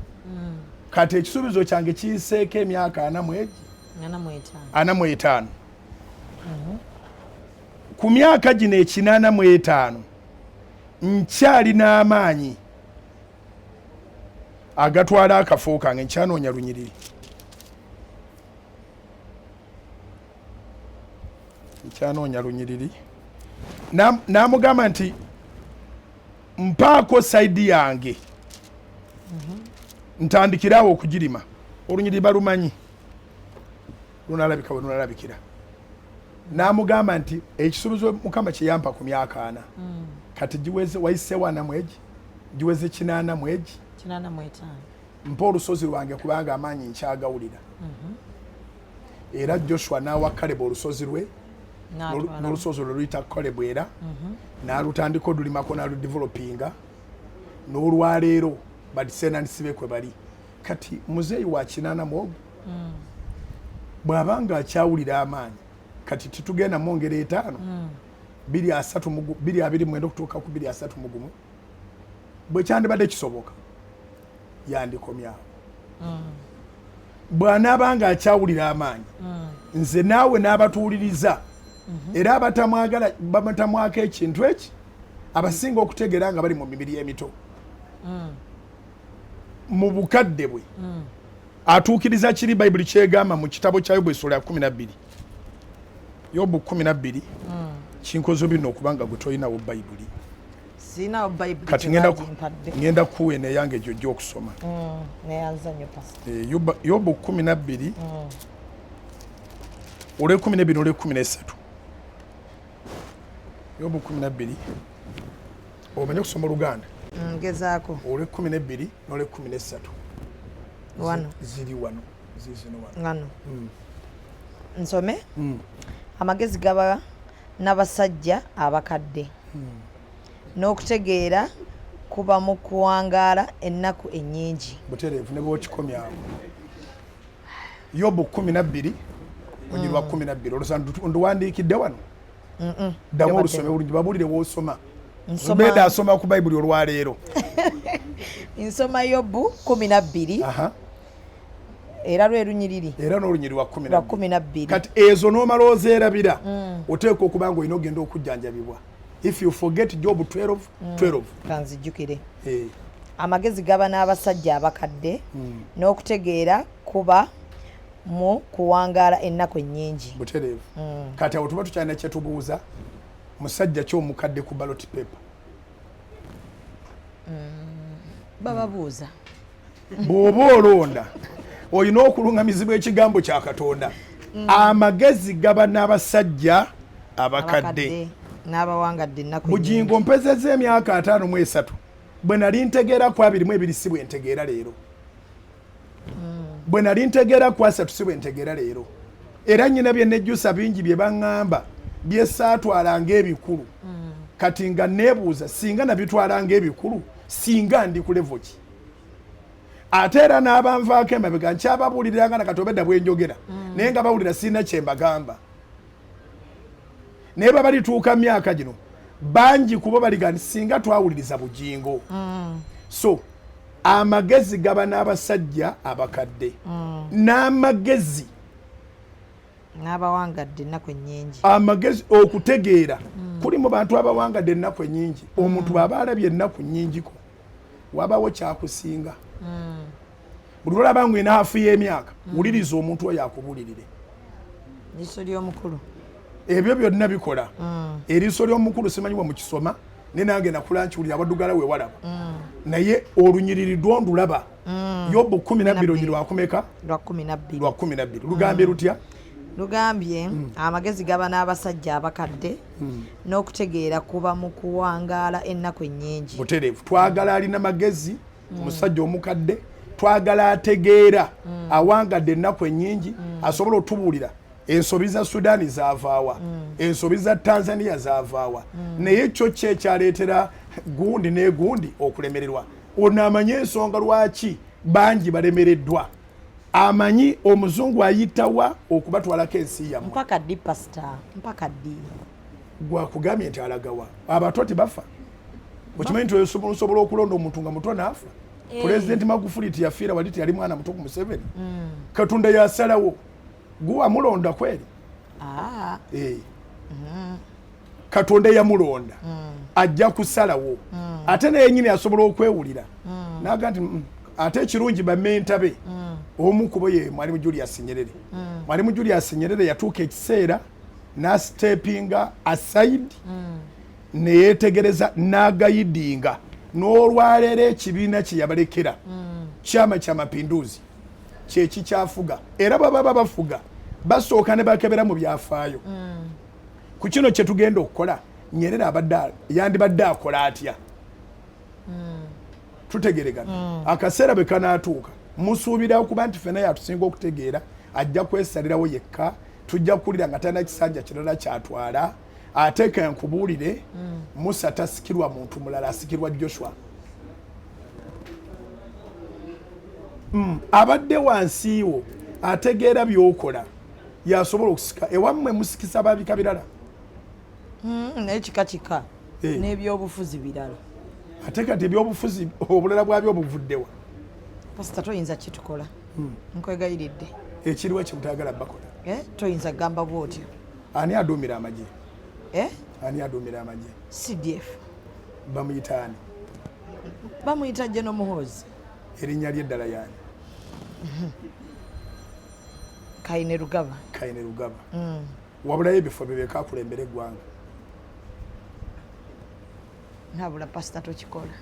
kati ekisuubizo kyange kiyiseeko emyaka 45 ku myaka gino 85 nkyali n'amaanyi agatwala akafo kange nkyanoonya lunyiriri n'amugamba nti mpaako sayidi yange ntandikirawo okugirima olunyiriri balumanyi lunalabika bwe lunalabikira n'amugamba nti ekisuubizo Mukama kye yampa ku myaka 4 kati giweze wayise 4 mwegi giweze 8 mwegi 85 mpa olusozi lwange kubanga amaanyi nkyagawulira era Joshua n'awa Kalebu olusozi lwe n'olusozi lwe luyita Kalebu era n'alutandika olulimako n'aludevelopinga n'olwaleero badiseenanisibe kwe bali kati muzeeyi wa 80 bw'abanga akyawulira amaanyi kati titugenda mwongera 5 229 okutuuka ku 231 bwe kyandibadde kisoboka yandikomyawo bw'anaabanga akyawulira amaanyi nze naawe n'abatuwuliriza era abatamwagala bamutamwako ekintu eki abasinga okutegeera nga bali mu mibiri emito mu bukadde bwe atuukiriza kiri Bayibuli kyegamba mu kitabo kya Yobu essula ya 12 Yobu 12 kinkozo bino okubanga gwe toyinawo Bayibuli kati ngenda kuwe neyange jjojja okusoma Yobu 12 ole 12 ole 13 Yobu 12 omanye kusoma Luganda ngezaako ole 12 n'ole 13 wano ziri wano zizino wano nsome amagezi gaba n'abasajja abakadde n'okutegeera kuba mu kuwangaala ennaku ennyingi butereevu ne bw'okikomyawo Yobu 12 onyirwa 12 olusa nduwandiikidde wano ddamu olusome bulungi babuulire w'osoma Zubeda asoma ku Bayibuli olwaleero nsoma Yobu 12 era lwe lunyiriri era n'olunyiriri wa 12 kati ezo n'omala ozeerabira oteeka okuba nga olina ogenda okujjanjabibwa if you forget Job 12 kanzijjukire amagezi gaba n'abasajja abakadde n'okutegeera kuba mu kuwangaala ennaku ennyingi butereevu kati awo tuba tukyalina kye tubuuza musajja ki omukadde ku ballot paper bababuuza bw'oba olonda olina okulungamizibwa ekigambo kya Katonda. Amagezi gaba n'abasajja abakadde n'abawangadde ennaku Mujingo mpezezza emyaka 53 bwe nali ntegeera ku 22 si bwe ntegeera leero. Bwe nali ntegeera ku 3 si bwe ntegeera leero. Era nnyina bye nejjusa bingi bye baŋŋamba byesaatwalanga ebikulu. Kati nga neebuuza singa nabitwalanga ebikulu singa ndi ku level ki. Ate era n'abanvaako emabega nkyababuuliranga na Katonda bwe njogera naye nga bawulira sirina kye mbagamba. Naye baba balituuka myaka gino bangi kubo baliga nti singa twawuliriza Bujingo. So amagezi gaba n'abasajja abakadde n'amagezi n'abawangadde ennaku ennyingi. Amagezi okutegeera kuli mu bantu abawangadde ennaku ennyingi. Omuntu bw'aba alabye ennaku nnyingiko wabawo kyakusinga. Buli lwolaba ng'olina hafu y'emyaka wuliriza omuntu oyo akubuulirire. Liiso ly'omukulu ebyo byonna bikola. Eriiso ly'omukulu simanyi bwe mukisoma ne nange nakula nkiwulira abaddugala we walaba. Naye olunyiriri lwondulaba. Yobu 12 olunyiriri lwakumeka? Lwa 12. Lwa 12. Lugambye lutya? Lugambye amagezi gaba n'abasajja abakadde n'okutegeera kuba mu kuwangaala ennaku ennyingi. Butereevu. Twagala alina magezi omusajja omukadde, twagala ategeera awangadde ennaku ennyingi asobola otubuulira ensobi za Sudaani zaavaawa, ensobi za Tanzania zaavaawa. Naye kyo ki ekyaleetera gundi ne gundi okulemererwa? Ono amanyi ensonga lwaki bangi balemereddwa. Amanyi omuzungu ayitawa okubatwalako ensi yammwe. Mpaka ddi pasita, mpaka ddi. Gwakugambye nti alagawa. Abato tebafa. Okimanyi nti osobola okulonda omuntu nga muto n'afa. Pulezidenti Magufuli tiyafiira wali teyali mwana muto ku Museveni. Katonda yasalawo. Guwa mulonda kweli? Katonda yamulonda. Ajja kusalawo. Ate naye nnyini asobola okwewulira. Naga nti ate ekirungi bamenta be. Omu kubo ye Mwalimu Julius Nyerere. Mwalimu Julius Nyerere yatuuka ekiseera n'astepinga aside neyetegereza n'agayidinga n'olwaleero ekibiina kye yabalekera kyama kya mapinduzi kyeki kyafuga era baba bafuga basooka ne bakebera mu byafaayo. Ku kino kye tugenda okukola Nyerere yandibadde akola atya? Tutegeregana akaseera bwe kanaatuuka musuubira okuba nti ffenna yatusinga okutegeera ajja kwesalirawo yekka, tujja kuwulira nga talina kisanja kirala kyatwala. Ate ke nkubuulire Musa tasikirwa muntu mulala, asikirwa Joshua. Abadde wansi wo ategeera by'okola yasobola okusika. Ewammwe musikisa babika birala naye kika n'ebyobufuzi birala. Ate kati ebyobufuzi obulala bwabyo obuvuddewa. Pasita toyinza kitukola. Nkwegayiridde. Ekiriwa kye mutayagala bakola. Toyinza gamba bw'otyo. Ani aduumira amagye? Ani aduumira amagye? CDF. Bamuyita ani? Bamuyita General Muhoozi. Erinnya ly'eddala y'ani? Kainerugaba. Kainerugaba. Wabulayo ebifo bye bekakulembera eggwanga. Nabula pasita tokikola.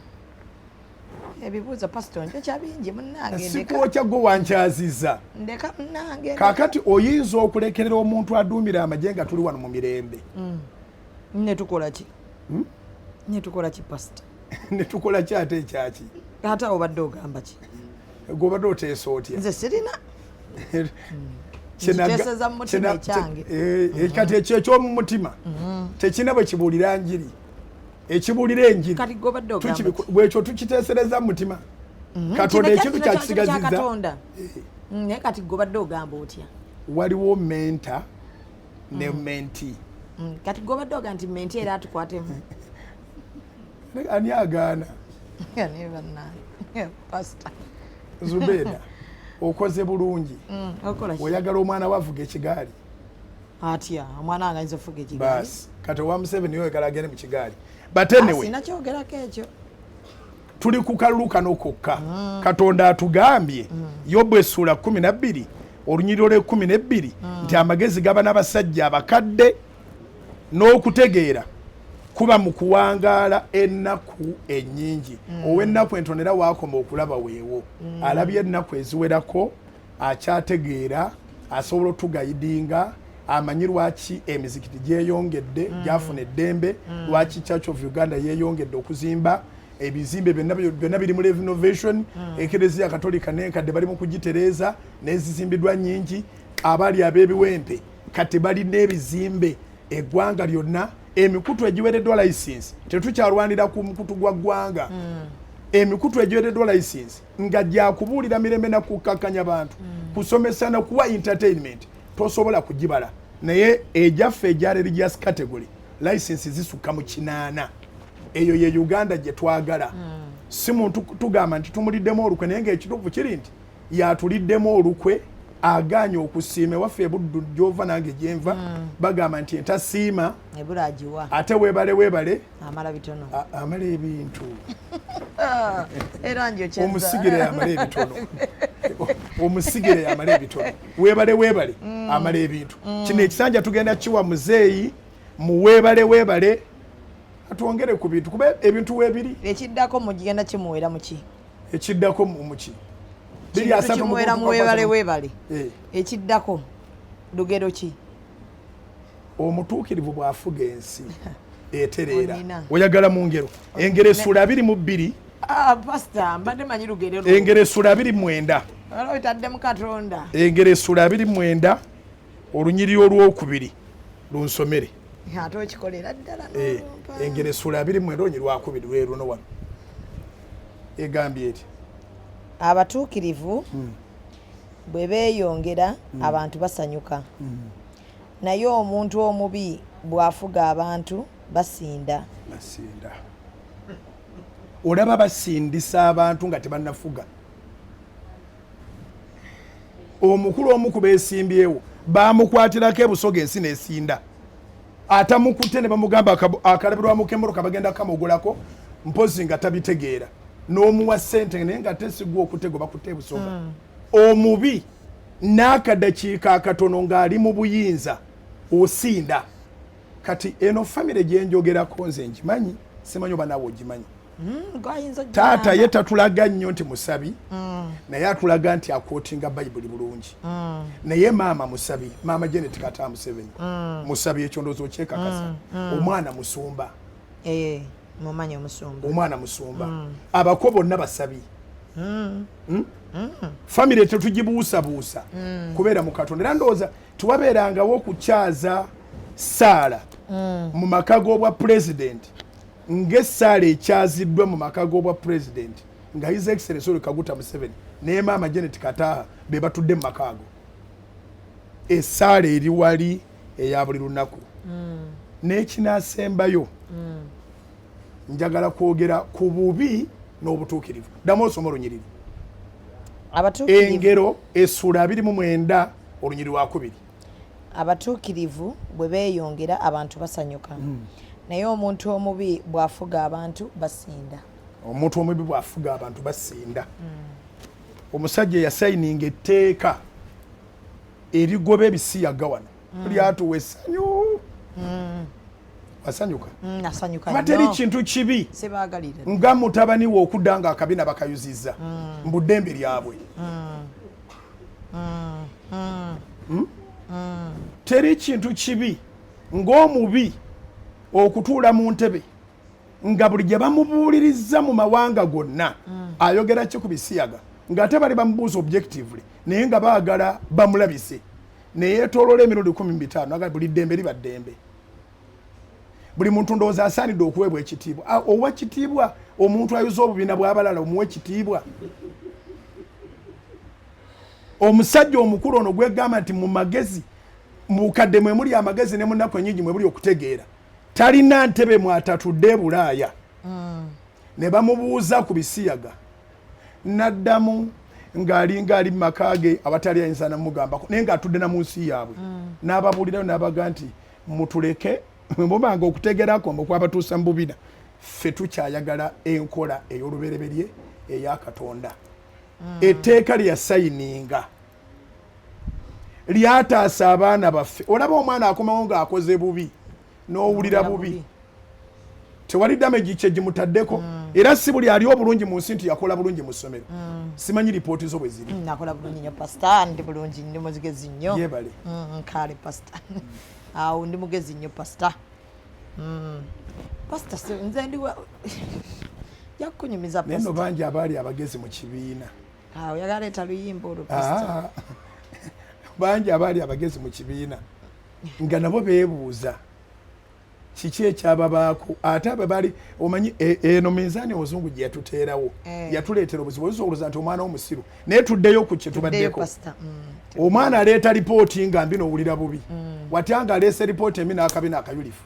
Ebibuuzo pasita njo kyabingi munnange. Sikwokya gwe wankyaziza. Ndeka munnange. Kaakati oyinza okulekerera omuntu aduumira amagye nga tuli wano mu mirembe. Ne tukola ki? Ne tukola ki pasita? Ne tukola ki ate ekyaki? Ate obadde ogamba ki? Gw'obadde oteesa otya? Nze sirina. Kiteeseza mu mutima ekyange. Kati ekyo eky'omu mutima tekina bwe kibuulira njiri. Ekibuulira enjiri kati gobadde ogamba bwekyo tukiteesereza mu mutima. Katonda ekintu kyakisigazizza. Naye kati gobadde ogamba otya? Waliwo menta ne menti. Kati gobadde ogamba nti menti era atukwatemu. Ani agaana? Pasita Zubeda okoze bulungi. Oyagala omwana wavuga ekigaali. Atya omwana wange ayinza okufuga ekigaali. Basi kati owa Museveni oyagala agende mu kigaali. But anyway, sina kyogerako ekyo. Tuli ku kalulu kano kokka. Katonda atugambye Yobu essula 12 olunyiriro lwe 12 nti amagezi gaba n'abasajja abakadde n'okutegeera kuba mu kuwangaala ennaku ennyingi ow'ennaku entonera waakoma okulaba weewo alabye ennaku eziwerako akyategeera asobola otugayidinga amanyi lwaki emizikiti gyeyongedde gyafuna eddembe lwaki Church of Uganda yeyongedde okuzimba ebizimbe byonna biri mu renovation ekereziya katolika n'enkadde bali mu kugitereeza n'ezizimbiddwa nnyingi abaali ab'ebiwempe kati bali n'ebizimbe eggwanga lyonna emikutu egiwereddwa license tetukyalwanira ku mukutu gwa ggwanga emikutu egiwereddwa license nga gyakubuulira mirembe na kukakkanya bantu kusomesa na kuwa entertainment tosobola kugibala naye ejaffe ejya religious category license zisukka mu 8 eyo ye Uganda gye twagala si muntu tugamba nti tumuliddemu olukwe naye ng'ekituufu kiri nti yatuliddemu olukwe aganye okusiima waffe buddu gyova nange gyenva bagamba nti entasiima ate weebale amala ebintu omusigire yamala ebitono omusigire yamala ebitono weebale amala ebintu kino ekisanja tugenda kiwa muzeeyi mu weebale atwongere ku bintu kuba ebintu weebiri ekiddako mugenda kimuwera muki ekiddako muki bili asatu mu weebale ekiddako lugero ki omutuukirivu bw'afuga ensi etereera oyagala mu ngero engero essula 22 pastor mbadde manyi lugero engero essula 29 itaddemu Katonda engero essula 29 olunyiriri olwokubiri lunsomere ate okikolera ddala engero essula 29 olunyiriri lwakubiri lweruno wano egambye eti abatuukirivu bwe beeyongera abantu basanyuka naye omuntu omubi bw'afuga abantu basinda olaba basindisa abantu nga tebannafuga omukulu omu ku beesimbyewo bamukwatirako ebusoga ensi neesinda atamukutte ne bamugamba akalabirwamu k'emmoro kabagenda kamugulako mpozi nga tabitegeera n'omuwa ssente naye nga tesigwa okutegwa bakutte ebusoga omubi n'akadakiika akatono ng'ali mu buyinza osinda kati eno famire gyenjogerako nze ngimanyi simanyi oba naawe ogimanyi taata ye tatulaga nnyo nti musabi naye atulaga nti akwotinga bayibuli bulungi naye maama musabi maama Janet Kata Museveni musabi ekyondoozo kyekakasa omwana musumba mumanyi omusumba omwana musumba abako bonna basabi famire tetugibuusabuusa kubeera mu Katonda era ndowooza tewabeerangawo okukyaza saala mu maka g'obwa pulezidenti ng'essaala ekyaziddwa mu maka g'obwa pulezidenti nga His Excellency Yoweri Kaguta Museveni ne maama Janet Kataha be batudde mu maka ago essaala eri wali eya buli lunaku n'ekinaasembayo njagala kwogera ku bubi n'obutuukirivu ddamu osoma olunyiriri engero essula 29 olunyiriri lwakubiri abatuukirivu bwe beeyongera abantu basanyuka naye omuntu omubi bw'afuga abantu basinda omuntu omubi bw'afuga abantu basinda omusajja eyasayininga etteeka erigoba ebisiyaga wano lyatuwa essanyu wasanyuka kuba teri kintu kibi nga mutabani we okudda nga akabina bakayuzizza mu ddembe lyabwe teri kintu kibi ng'omubi okutuula mu ntebe nga buli gye bamubuulirizza mu mawanga gonna ayogera ki ku bisiyaga ng'ate bali bamubuuza objectively naye nga baagala bamulabise neyeetooloola emirundi 15 aga buli ddembe liba ddembe buli muntu ndowooza asaanidde okuweebwa ekitiibwa owa kitiibwa omuntu ayuza obubiina bw'abalala omuwa ekitiibwa omusajja omukulu ono gwegamba nti mu magezi mu kadde mwe muli amagezi ne munaku ennyingi mwe muli okutegeera talina ntebe mwatatudde Bulaaya ne bamubuuza ku bisiyaga n'addamu ng'ali mu maka ge abatali ayinza namugambako naye ng'atudde na mu nsi yaabwe n'ababuulirayo n'abaga nti mutuleke mwebanga okutegerako okwabatuusa mu bubina ffe tukyayagala enkola ey'olubereberye eya Katonda etteeka lyasayininga lyataasa abaana baffe olaba omwana akomawo ng'akoze bubi n'owulira bubi tewali damage kye gimutaddeko era si buli ali obulungi mu nsi nti yakola bulungi mu ssomero simanyi lipooti zo bwe ziri nakola bulungi nnyo pasita ndi bulungi ndi mugezi nnyo yebale kale pasita awo ndi mugezi nnyo pasita pasita nze ndiwa yakunyumiza pasita neno bangi abaali abagezi mu kibiina awo yagaleeta luyimba olwo pasita bangi abaali abagezi mu kibiina nga nabo beebuuza kiki ekyababaako ate abo baali omanyi eno minzaani omuzungu gye yatuteerawo yatuleetera obuzibu oyisooloza nti omwana w'omusiru naye tuddeyo ku kye tubaddeko omwana aleeta lipooti nga mbi n'owulira bubi watya nga aleese lipooti embi n'akabi n'akayulifu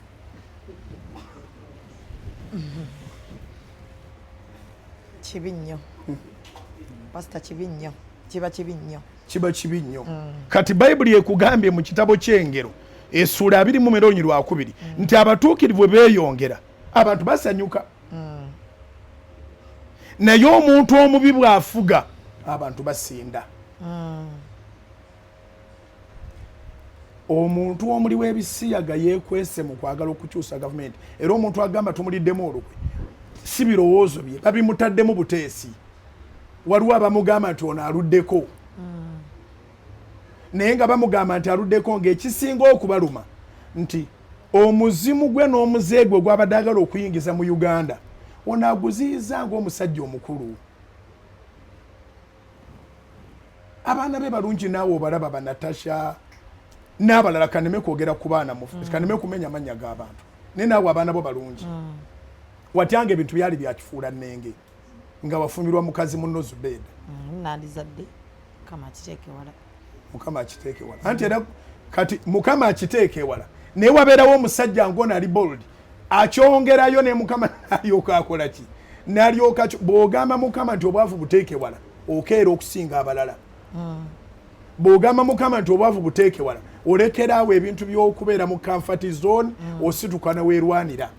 kibi nnyo pasita kibi nnyo kiba kibi nnyo kiba kibi nnyo kati bayibuli ekugambye mu kitabo ky'engero essula 2:2 nti abatuukirivu beeyongera abantu basanyuka naye omuntu omubi bw'afuga abantu basinda omuntu omuli w'ebisiyaga yeekwese mu kwagala okukyusa gavumenti era omuntu agamba tumuliddemu olukwe si birowoozo bye babimutaddemu buteesi waliwo abamugamba nti ono aluddeko naye nga bamugamba nti aluddeko ng'ekisinga okubaluma nti omuzimu gwe n'omuze gwe gw'abadde agala okuyingiza mu Uganda ono aguziyiza ng'omusajja omukulu abaana be balungi naawe obalaba ba Natasha n'abalala kaneme kwogera ku baana mufu kaneme kumenya amannya g'abantu naye naawe abaana bo balungi watyanga ebintu byali byakifuula nnenge nga wafumirwa mukazi munno Zubeeda nandizadde kama kiteeke wala mukama akiteeke wala anti era kati mukama akiteeke wala naye wabeerawo omusajja ng'ono ali bold akyongerayo ne mukama n'alyoka akola ki n'alyoka bw'ogamba mukama nti obwavu buteeke wala okeera okusinga abalala bw'ogamba mukama nti obwavu buteeke wala olekeraawo ebintu by'okubeera mu comfort zone osituka ne weerwanira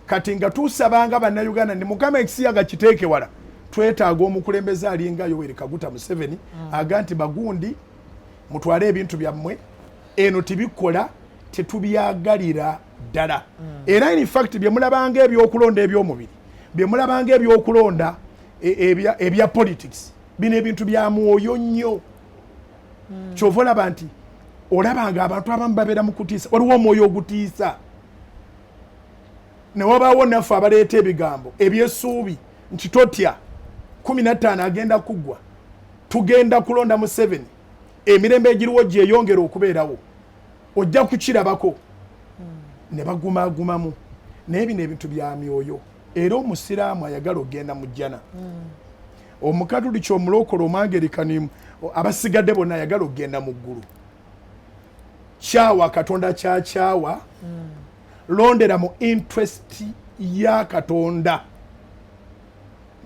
kati nga tusabanga bannayuganda ndi mukama ekisiyaga kiteeke wala twetaaga omukulembeze alinga Yoweri Kaguta Museveni aga nti bagundi mutwale ebintu byammwe eno tibikola tetubyagalira ddala era in fact byemulabanga ebyokulonda ebyomubiri byemulabanga ebyokulonda ebya politics bino ebintu bya mwoyo nnyo kyova olaba nti olabanga abantu abamu babeera mu kutiisa waliwo omwoyo ogutiisa ne wabaawo naffe abaleeta ebigambo ebyessuubi nti totya 15 agenda kuggwa tugenda kulonda mu 7 emirembe egiriwo gyeyongera okubeerawo ojja kukirabako ne bagumaagumamu naye bino ebintu bya myoyo era omusiraamu ayagala okgenda mu jjana omukatuliki omulokole omwangerikani abasigadde bonna ayagala okgenda mu ggulu kyawa katonda kyakyawa londera mu interest ya katonda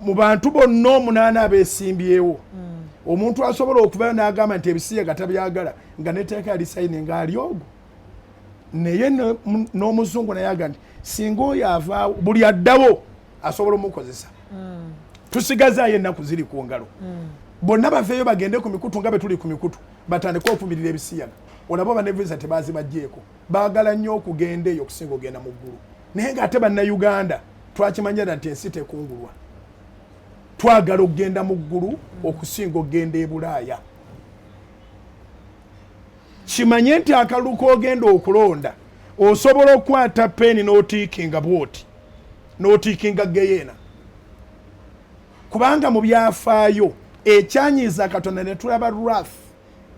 mu bantu bonna 8 abeesimbyewo omuntu asobola okuvayo n'agamba nti ebisiyaga tabyagala nga neteeka yali sayini ng'ali ogwo naye n'omuzungu naye aga nti singa oyo avaawo buli addawo asobola omukozesa tusigazaayo ennaku ziri ku ngalo bonna baveeyo bagende ku mikutu nga bwe tuli ku mikutu batandike okumirira ebisiyaga olabo banevisa tebazibajjeeko baagala nnyo okugenda eyo okusinga ogenda mu ggulu naye ng'ate bannayuganda twakimanyira nti ensi tekungulwa twagala okgenda mu ggulu okusinga okgenda e Bulaaya kimanye nti akalulu k'ogenda okulonda osobola okukwata peeni n'otiikinga bwoti n'otiikinga geyeena kubanga mu byafaayo ekyanyiza katonda ne tulaba wrath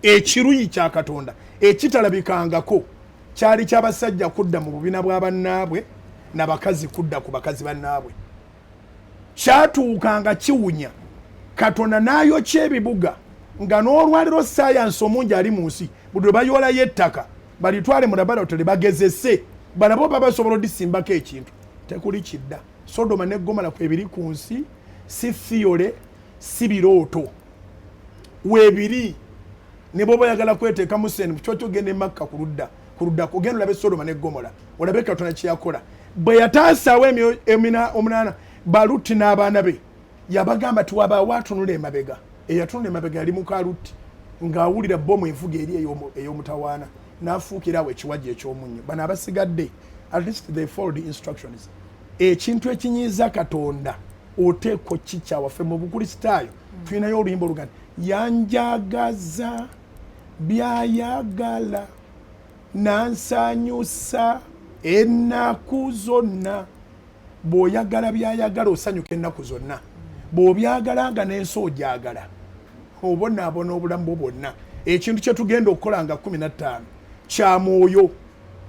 ekiruyi kya katonda ekitalabikangako kyali ky'abasajja kudda mu bubina bwa bannaabwe n'abakazi kudda ku bakazi bannaabwe kyatuukanga kiwunya katonda n'ayokya ebibuga nga n'olwaliro sayansi omungi ali mu nsi buli lwe bayoolayo ettaka balitwale mu laboratory bagezese balabo baba basobola odisimbako ekintu tekuli kidda Sodoma ne Gomora kwebiri ku nsi si theory si birooto weebiri ne bwoba oyagala kweteeka museni kyokyo genda emakka ku ludda kugenda olabe Sodoma ne Gomora olabe katonda kyeyakola bwe yataasaawo omunaana Baluti n'abaana be yabagamba tiwabaawo atunula emabega eyatunula emabega yali muka Luti ng'awulira bbomu envuga eri ey'omutawaana n'afuukira awo ekiwajja eky'omunnyo bano abasigadde at least they followed the instructions ekintu ekinyiza Katonda oteeko kikya waffe mu Bukristaayo tulinayo oluyimba oluganda yanjagaza byayagala nansanyusa ennaku zonna. Bw'oyagala byayagala osanyuka ennaku zonna. Bw'obyagalanga n'ensi ogyagala obonaabona obulamu bwo bwonna. Ekintu kye tugenda okukola nga 15 kya mwoyo,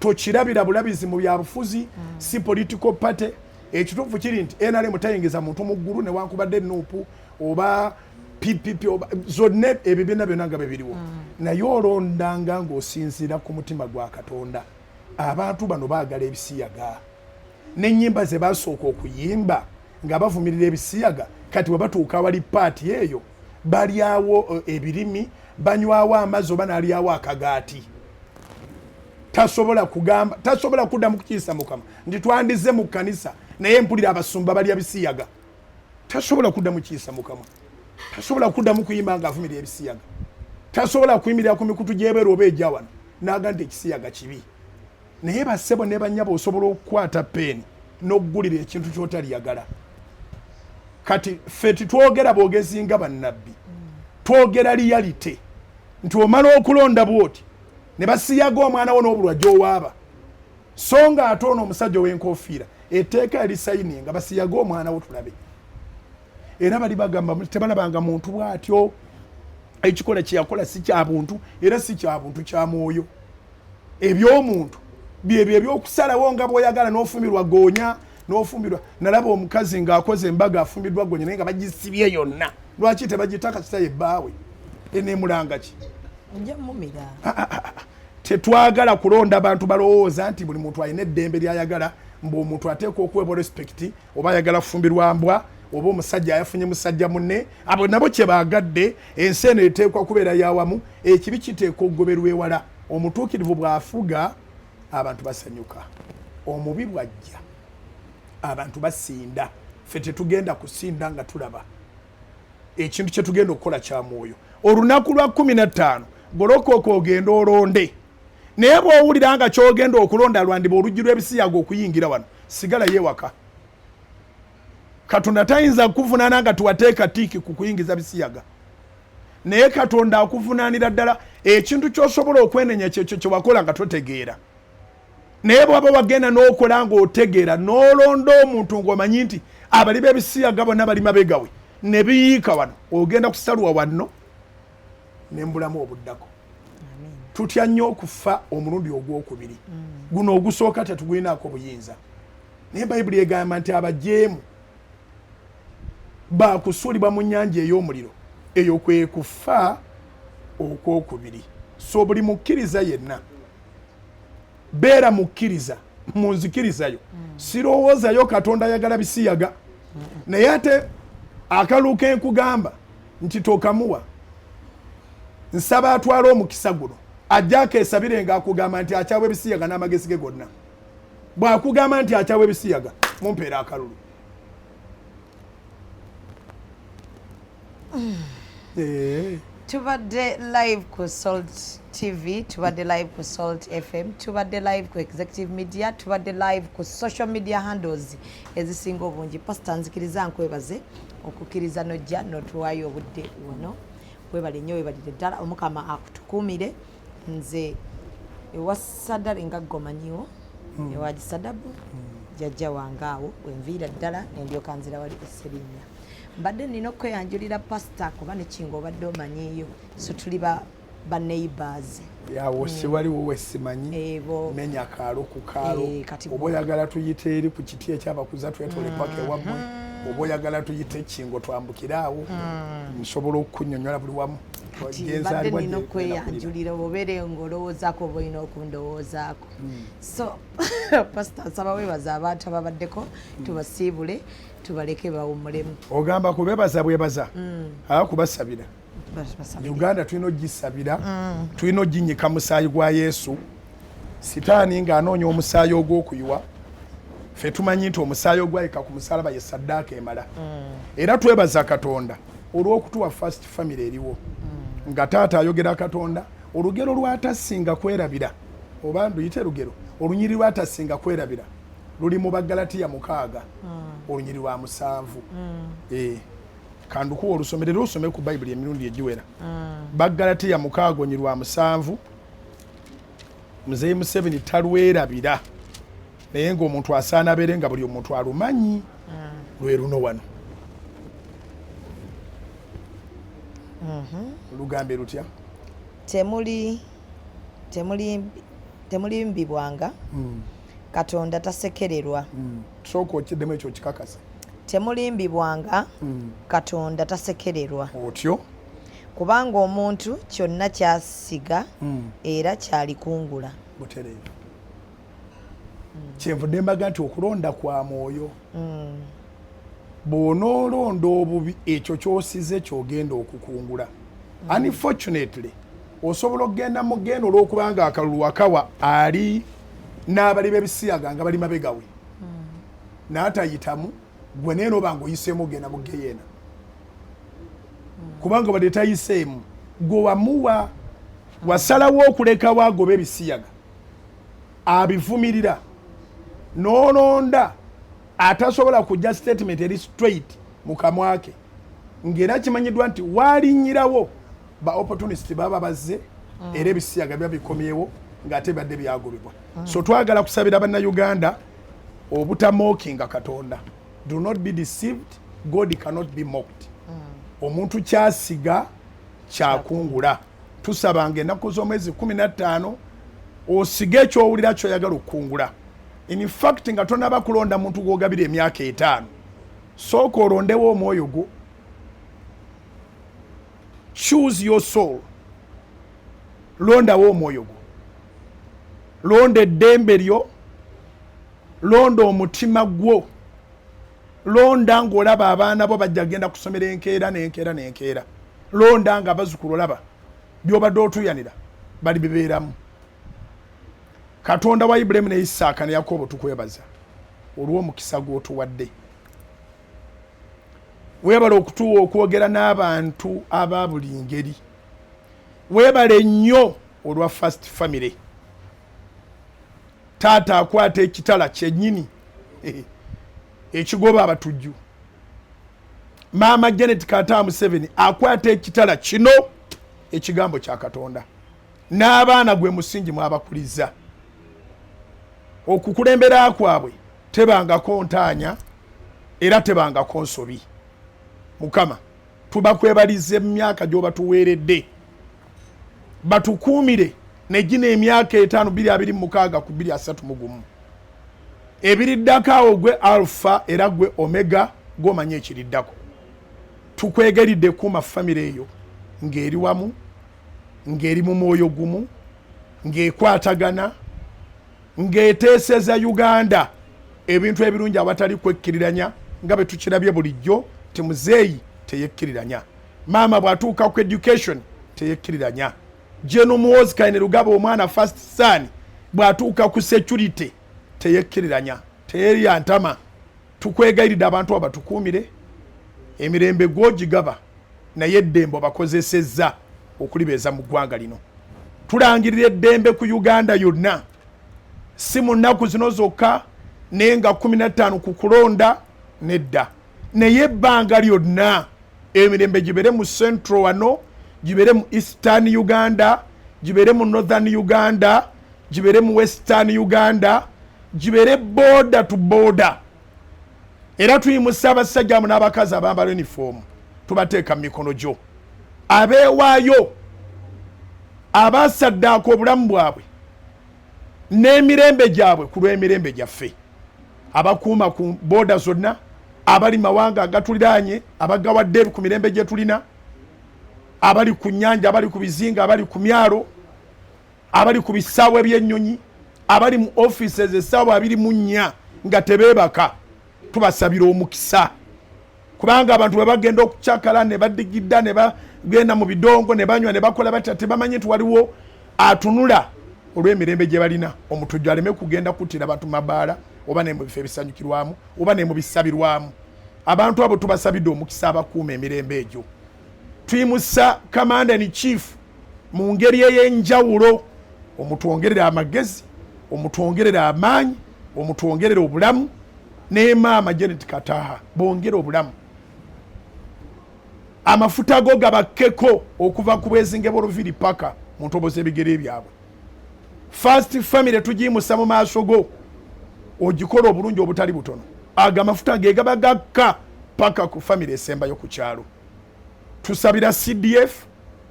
tokirabira bulabizi mu byabufuzi, si political party. Ekituufu kiri nti NRM tayingiza muntu mu ggulu newankubadde Nuupu oba PPP oba zonna ebibiina byonna nga bibiriwo. Naye olondanga ng'osinziira ku mutima gwa Katonda. Abantu bano baagala ebisiyaga n'ennyimba ze basooka okuyimba nga bavumirira ebisiyaga, kati bwe batuuka wali paati eyo balyawo ebirimi, banywawo amazzi oba nalyawo akagaati. Tasobola kugamba, tasobola kuddamu kukiisa Mukama nti twandize mu kkanisa naye mpulira abasumba balya bisiyaga. Tasobola kuddamu kukiisa Mukama. Tasobola kuddamu kuyimba nga avumirira ebisiyaga. Tasobola kuyimirira ku mikutu gy'ebeera oba ejja wano n'aga nti ekisiyaga kibi. Naye bassebo ne bannyabo osobola okukwata peeni n'okugulira ekintu ky'otaliyagala. Kati ffe titwogera boogezi nga bannabbi, twogera reality nti omala okulonda bw'oti ne basiyaga omwana wo n'obulwa gy'owaaba, so nga ate ono omusajja ow'enkofiira etteeka erisayini nga basiyaga omwana wo tulabe. Era bali bagamba tebalabanga muntu bw'atyo, ekikola kye yakola si kya buntu era si kya buntu kya mwoyo. Eby'omuntu byebyo ebyokusalawo nga bw'oyagala n'ofumirwa goonya n'ofumbirwa. Nalaba omukazi ng'akoze embaga afumbirwa goonya naye nga bagisibye yonna. Lwaki tebagita kasita yebbaawe eneemulanga ki? Njamumira. Tetwagala kulonda abantu balowooza nti buli muntu alina eddembe lyayagala, mbu omuntu ateekwa okuweebwa respect oba ayagala kufumbirwa mbwa oba omusajja ayafunye musajja munne. Abo nabo kye baagadde, ensi eno eteekwa kubeera yawamu, ekibi kiteekwa okugoberwa ewala. Omutuukirivu bw'afuga abantu basanyuka, omubi bw'ajja abantu basinda. Ffe tetugenda kusinda nga tulaba ekintu kye tugenda okukola kya mwoyo. Olunaku lwa 15 golokoka ogenda olonde, naye bw'owulira nga ky'ogenda okulonda lwandiba oluggi lw'ebisiyaga okuyingira wano, sigala yeewaka. Katonda tayinza kukuvunaana nga tuwateeka tiiki ku kuyingiza bisiyaga, naye Katonda akuvunaanira ddala ekintu ky'osobola okwenenya kyekyo kye wakola nga totegeera. Naye bw'aba wagenda n'okola ng'otegeera n'olonda omuntu ng'omanyi nti abali b'ebisiyaga bonna bali mabegawe ne biyiika wano, ogenda kusalwa wano nembulamu obuddako. Tutya nnyo okufa omulundi ogwokubiri. Guno ogusooka tetugulinaako buyinza. Naye Bayibuli egamba nti abajeemu baakusuulibwa mu nnyanja ey'omuliro. Eyo kwe kufa okwokubiri. So buli mukkiriza yenna beera mukkiriza, munzikirizayo. Sirowoozayo Katonda ayagala bisiyaga. Naye ate akalulu ke nkugamba nti tokamuwa, nsaba atwala omukisa guno ajja akeesabire ng'akugamba nti akyawa ebisiyaga n'amagezi ge gonna. Bw'akugamba nti akyawa ebisiyaga mumpeera akalulu. Tubadde live ku Salt TV, tubadde live ku Salt FM, tubadde live ku Executive Media, tubadde live ku social media handles ezisinga obungi. Pastor nzikiriza nkwebaze okukkiriza nojja n'otuwaayo obudde wano. Webale nnyo, webalire ddala, Omukama akutukuumire. Nze ewasadala nga gomanyiwo ewagisadabu jajja wange awo wenviira ddala nendyoka nzira wali Eserinya. Mbadde nina okweyanjulira Pastor kuba nekinga obadde omanyiiyo, so tuli ba neighbors. Yawo si waliwo wesimanyi menya akaalo ku kaalo. Oba oyagala tuyite eri ku kiti ekyabakuza twetole paka ewammwe, oba oyagala tuyite kingo twambukiraawo, nsobola okukunnyonnyola buli wamu. Mbadde nina okweyanjulira obeere ng'olowoozaako oba olina okundowoozaako. So Pastor nsaba weebaza abantu ababaddeko, tubasiibule tubaleke bawummulemu. Ogamba kubeebaza bwebaza kubasabira. Uganda tulina ogisabira, tulina oginyika musaayi gwa Yesu. Sitaani ng'anoonya omusaayi ogw'okuyiwa, ffe tumanyi nti omusaayi ogwayika ku musalaba ye ssaddaaka emala. Era twebaza Katonda olw'okutuwa first family eriwo. Nga taata ayogera Katonda olugero lw'atasinga kwerabira, oba nduyite lugero olunyiri lw'atasinga kwerabira luli mu Bagalatiya 6 olunyiri lwa 7 kandukuwa olusomerero osome ku Bayibuli emirundi egiwera Bagalatiya 6 olunyiri lwa 7 Muzeeyi Museveni talwerabira naye ng'omuntu asaana abeere nga buli omuntu alumanyi lwe luno wano lugambe lutya temulimbibwanga Katonda tasekererwa sooka okiddemu ekyo kikakasa temulimbibwanga Katonda tasekererwa otyo kubanga omuntu kyonna kyasiga era kyalikungula butereevu kyenvudde mbaga nti okulonda kwa mwoyo bw'onoolonda obubi ekyo ky'osize ky'ogenda okukungula unfortunately osobola okugenda mu genda olw'okubanga akalulu wakawa ali n'abali b'ebisiyaga nga bali mabegawe n'atayitamu gwe neeno oba ng'oyiseemu ogenda mu geyeena kubanga badde tayiseemu gwe wamuwa wasalawo okulekawo agoba ebisiyaga abivumirira n'olonda atasobola kujja statement eri straight mu kamwa ke ng'era kimanyiddwa nti waalinyirawo ba opportunist baba bazze era ebisiyaga biba bikomyewo ng'ate badde byagobebwa so twagala kusabira bannayuganda obutamookinga Katonda. Do not be deceived, God cannot be mocked. Omuntu kyasiga kyakungula. Tusabanga ennaku z'omwezi 15 osige ekyowulira ky'oyagala okukungula. In fact nga tonaba kulonda muntu gw'ogabira emyaka 5 sooka olondewo omwoyo gwo. Choose your soul. Londawo omwoyo gwo. Londa eddembe lyo. Londa omutima gwo. Londa ng'olaba abaana bo bajja genda kusomera enkeera. Londa nga bazzukulu olaba by'obadde otuyanira bali bibeeramu. Katonda wa Ibulayimu ne Isaaka ne Yakobo tukwebaza olw'omukisa gw'otuwadde. Weebale okutuwa okwogera n'abantu aba buli ngeri. Weebale nnyo olwa First Family. Taata akwata ekitala kyennyini ekigoba abatujju. Maama Janet Kaata Museveni akwata ekitala kino ekigambo kya Katonda. N'abaana gwe musingi mwabakuliza. Okukulembera kwabwe tebangako ntaanya era tebangako nsobi. Mukama tubakwebalize emyaka gy'oba tuweeredde. Batukuumire negina emyaka 5 226 ku 231. Ebiriddako awo gwe Alpha era gwe Omega gomanye ekiriddako. Tukwegeridde kuma family eyo ng'eri wamu, ng'eri mu mwoyo gumu, ng'ekwatagana, ng'eteeseza Uganda ebintu ebirungi awatali kwekkiriranya nga bwe tukirabye bulijjo. Muzeeyi teyekkiriranya. Maama bw'atuuka ku education teyekkiriranya. Jeno Muhoozi Kayine Lugaba omwana first son bw'atuuka ku security teyekkiriranya. Teyerya ntama. Tukwegayiridde abantu abatukuumire emirembe gw'ogigaba naye eddembe bakozesezza okulibeeza mu ggwanga lino. Tulangirira eddembe ku Uganda yonna. Si mu nnaku zino zokka naye nga 15 ku kulonda nedda. Naye ebbanga lyonna emirembe gibere mu Central wano, gibere mu Eastern Uganda, gibere mu Northern Uganda, gibere mu Western Uganda, gibere border to border. Era tuyimusa abasajja mu n'abakazi abambala uniform tubateeka mu mikono gyo. Abeewaayo abasaddaako obulamu bwabwe n'emirembe gyabwe ku lw'emirembe gyaffe. Abakuuma ku border zonna, abali mawanga agatuliraanye, abagawadde ku mirembe gye tulina, abali ku nnyanja, abali ku bizinga, abali ku myalo, abali ku bisaawe by'ennyonyi, abali mu offices essaawa 24 nga tebeebaka. Tubasabira omukisa kubanga abantu bwe bagenda okucakala ne badigidda ne bagenda mu bidongo ne banywa ne bakola batya tebamanyi nti waliwo atunula olw'emirembe gye balina. Omutujju aleme kugenda kuttira bantu mabaala oba ne mu bifo ebisanyukirwamu oba ne mu bisabirwamu. Abantu abo tubasabidde omukisa abakuuma emirembe egyo. Tuyimusa commander in chief mu ngeri ey'enjawulo omutwongerera amagezi, omutwongerera amaanyi, omutwongerera obulamu ne maama Janet Kataha bongera obulamu amafuta go gabakkeko okuva ku bwezinge bw'oluviri paka mu ntoboza ebigere byabwe. First family tugimusa mu maaso go ogikola obulungi obutali butono aga amafuta ge gabagakka paka ku family esembayo ku kyalo. Tusabira CDF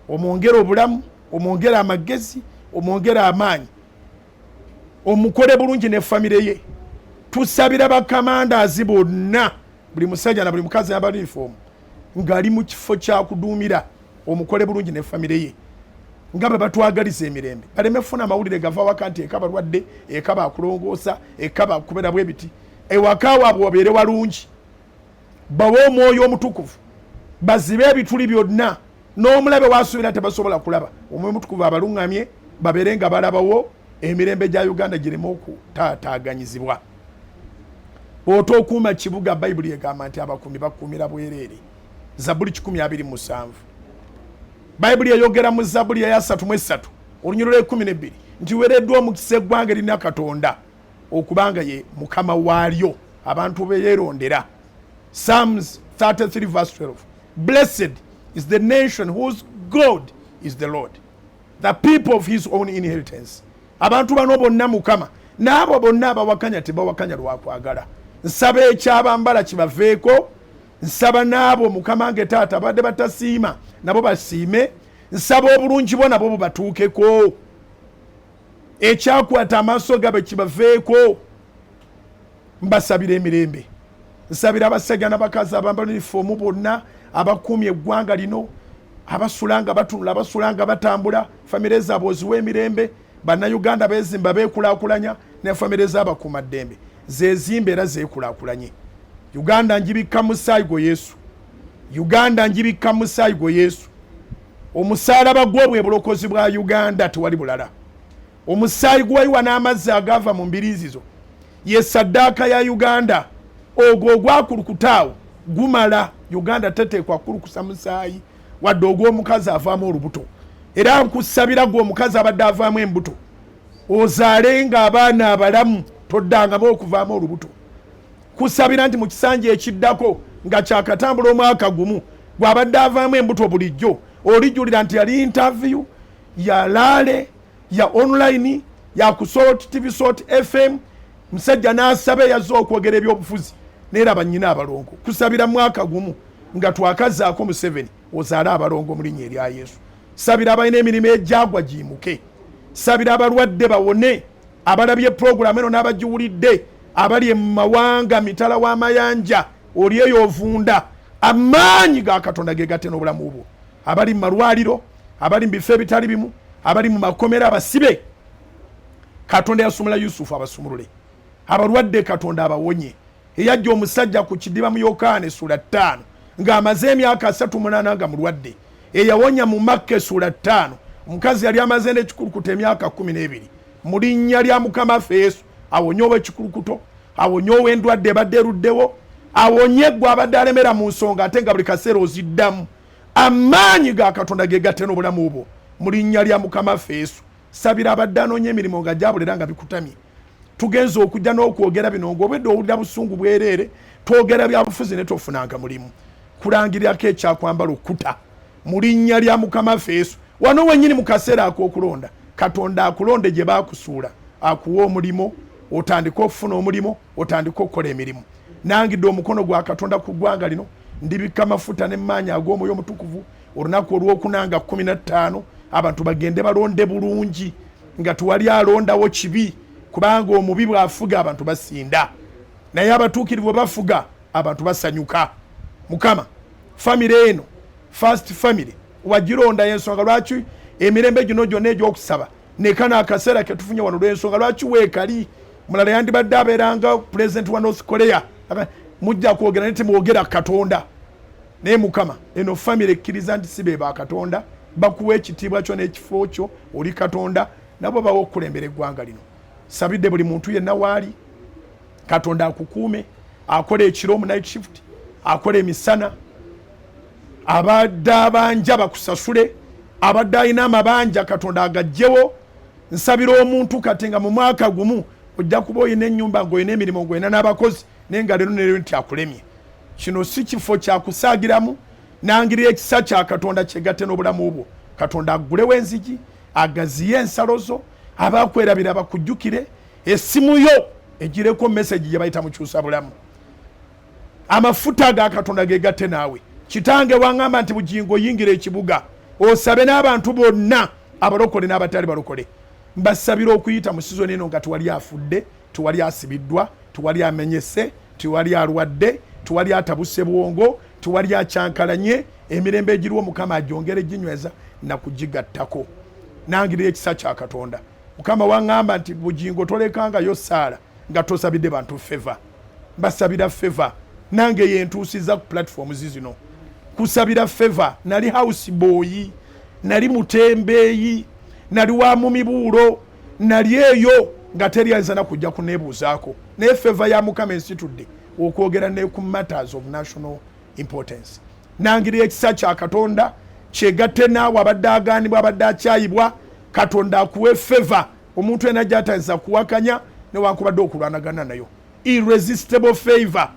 omwongera obulamu omwongera amagezi omwongera amaanyi omukole bulungi ne family ye. Tusabira bakamandazi bonna buli musajja na buli mukazi abali uniform ngali mu kifo kya kuduumira omukole bulungi ne family ye nga batwagaliza emirembe baleme funa amawulire gava wakanti ekaba lwadde ekaba akulongoosa ekaba kubera bwebiti ewaka waabwe wabeere walungi bawo omwoyo omutukuvu bazibe ebituli byonna n'omulabe wasuubira tebasobola kulaba omwoyo omutukuvu abalungamye babeere nga balabawo emirembe gya Uganda gireme okutaataaganyizibwa. Bw'ota okuuma kibuga Bayibuli egamba nti abakuumi bakuumira bwereere. Zabuli 127. Bayibuli eyogera mu Zabuli ya 33 olunyiriro 12 nti wereddwa omukisa eggwanga erina Katonda okubanga ye mukama waalyo abantu be yeerondera. Psalms 33 verse 12. Blessed is the nation whose God is the Lord, the people of his own inheritance. Abantu bano bonna mukama n'abo bonna abawakanya tebawakanya lwakwagala. Nsaba ekyabambala kibaveeko. Nsaba n'abo mukama nge taata badde batasiima nabo basiime. Nsaba obulungi bo nabo bubatuukeko. Ekyakwata amaaso gabe kibaveeko. Mbasabira emirembe. Nsabira abasajja n'abakazi abambala uniform bonna abakuumye eggwanga lino abasulanga batunula abasulanga batambula famire zaabwe oziwa emirembe. Bannayuganda beezimba beekulaakulanya ne famire z'abakuuma ddembe zeezimba era zeekulaakulanye. Uganda njibikka musaayi gwo Yesu. Uganda njibikka musaayi gwo Yesu. Omusaalaba gwo bwe bulokozi bwa Uganda tewali bulala. Omusaayi gwayiwa n'amazzi agava mu mbiriizi zo ye saddaaka ya Uganda. Ogwo ogwakulukutaawo gumala. Uganda teteekwa kulukusa musaayi wadde ogw'omukazi avaamu olubuto. Era nkusabira gwe omukazi abadde avaamu embuto ozaalenga abaana abalamu toddangamu okuvaamu olubuto. Kusabira nti mu kisanja ekiddako nga kyakatambula omwaka gumu gw'abadde avaamu embuto bulijjo olijjulira nti yali interview ya Lale ya online ya ku Salt TV Salt FM musajja n'asaba yazze okwogera ebyobufuzi neera bannyina abalongo. Kusabira mwaka gumu nga twakazaako mu 7 ozaala abalongo mu linnya erya Yesu. Sabira abalina emirimu egyagwa gimuke. Sabira abalwadde bawone abalabye program eno n'abagiwulidde abali mu mawanga mitala w'amayanja oli eyo ovunda amaanyi ga Katonda ge gatte n'obulamu bwo. Abali mu malwaliro abali mu bifo ebitali bimu abali mu makomera abasibe Katonda yasumula Yusufu abasumulule. Abalwadde Katonda abawonye. Eyajja omusajja ku kidiba mu Yokaana essula 5 ng'amaze emyaka 38 nga mulwadde. Eyawonya mu Makka essula 5 omukazi yali amaze n'ekikulukuto emyaka 12 mu linnya lya Mukama Yesu awonye ow'ekikulukuto awonye ow'endwadde ebadde eruddewo awonye gwe abadde alemera mu nsonga ate nga buli kaseera oziddamu. Amaanyi ga Katonda ge gatte n'obulamu bwo mu linnya lya Mukama Yesu. Sabira abadde anoonya emirimu nga gyabulera nga bikutamye. Tugenza okujja n'okwogera bino ng'obwedde owulira busungu bwereere twogera byabufuzi ne tofunanga mulimu kulangirirako ekyakwambala okuta mu linnya lya Mukama Yesu. Wano wennyini mu kaseera ak'okulonda Katonda akulonde gye baakusuula akuwa omulimo otandika okufuna omulimo otandika okukola emirimu. Nangidde omukono gwa Katonda ku ggwanga lino ndibika amafuta n'emmaanyi ag'omwoyo omutukuvu olunaku olw'okunanga 15 abantu bagende balonde bulungi nga tuwali alondawo kibi kubanga omubi bw'afuga abantu basinda naye abatuukirivu bafuga abantu basanyuka. Mukama famire eno first family wagironda ensonga lwaki emirembe gino gyonna egy'okusaba nekana akaseera ke tufunye wano lw'ensonga lwaki weekali mulala yandibadde abeeranga president wa North Korea mujja kwogera nti mwogera Katonda naye Mukama eno family ekkiriza nti si be ba Katonda bakuwa ekitiibwa kyo n'ekifo kyo oli Katonda nabo bawa okukulembera eggwanga lino. Sabidde buli muntu yenna waali Katonda akukuume akola ekiro mu night shift akola emisana abadde abanja bakusasule abadde alina amabanja Katonda agajjewo. Nsabira omuntu kati nga mu mwaka gumu ojja kuba oyina ennyumba ng'oyina emirimu ng'oyina n'abakozi naye nga leero ne leero nti akulemye. Kino si kifo kya kusaagiramu, nangirira ekisa kya Katonda kyegatte n'obulamu bwo. Katonda aggulewo enzigi, agaziye ensalo zo, abakwerabira bakujjukire, essimu yo egireko message gye bayita mukyusa bulamu. Amafuta ga Katonda gegatte naawe. Kitange wangamba nti bugingo yingira ekibuga, osabe n'abantu bonna abalokole n'abatali balokole. Mbasabira okuyita mu sizoni eno nga tuwali afudde, tuwali asibiddwa, tuwali amenyese, tuwali alwadde, tuwali atabuse bwongo, tuwali acyankalanye, emirembe egiriwo Mukama agyongere ginyweza na kugigattako. Nangirira ekisa kya Katonda. Mukama wangamba nti bugingo tolekanga yo Saala nga tosabidde bantu favor. Mbasabira favor. Nange yentuusiza ku platform zino. Kusabira favor, nali house boy, nali mutembeeyi, nali wa mu mibuulo, nali eyo nga teri ayinza na kujja kuneebuuzaako. Naye favor ya Mukama ensitudde okwogera ne ku matters of national importance. Nangirira ekisa kya Katonda kyegatte naawe abadde agaanibwa abadde akyayibwa. Katonda akuwe favor, omuntu ena gy'atayinza kuwakanya newankubadde okulwanagana nayo. Irresistible favor.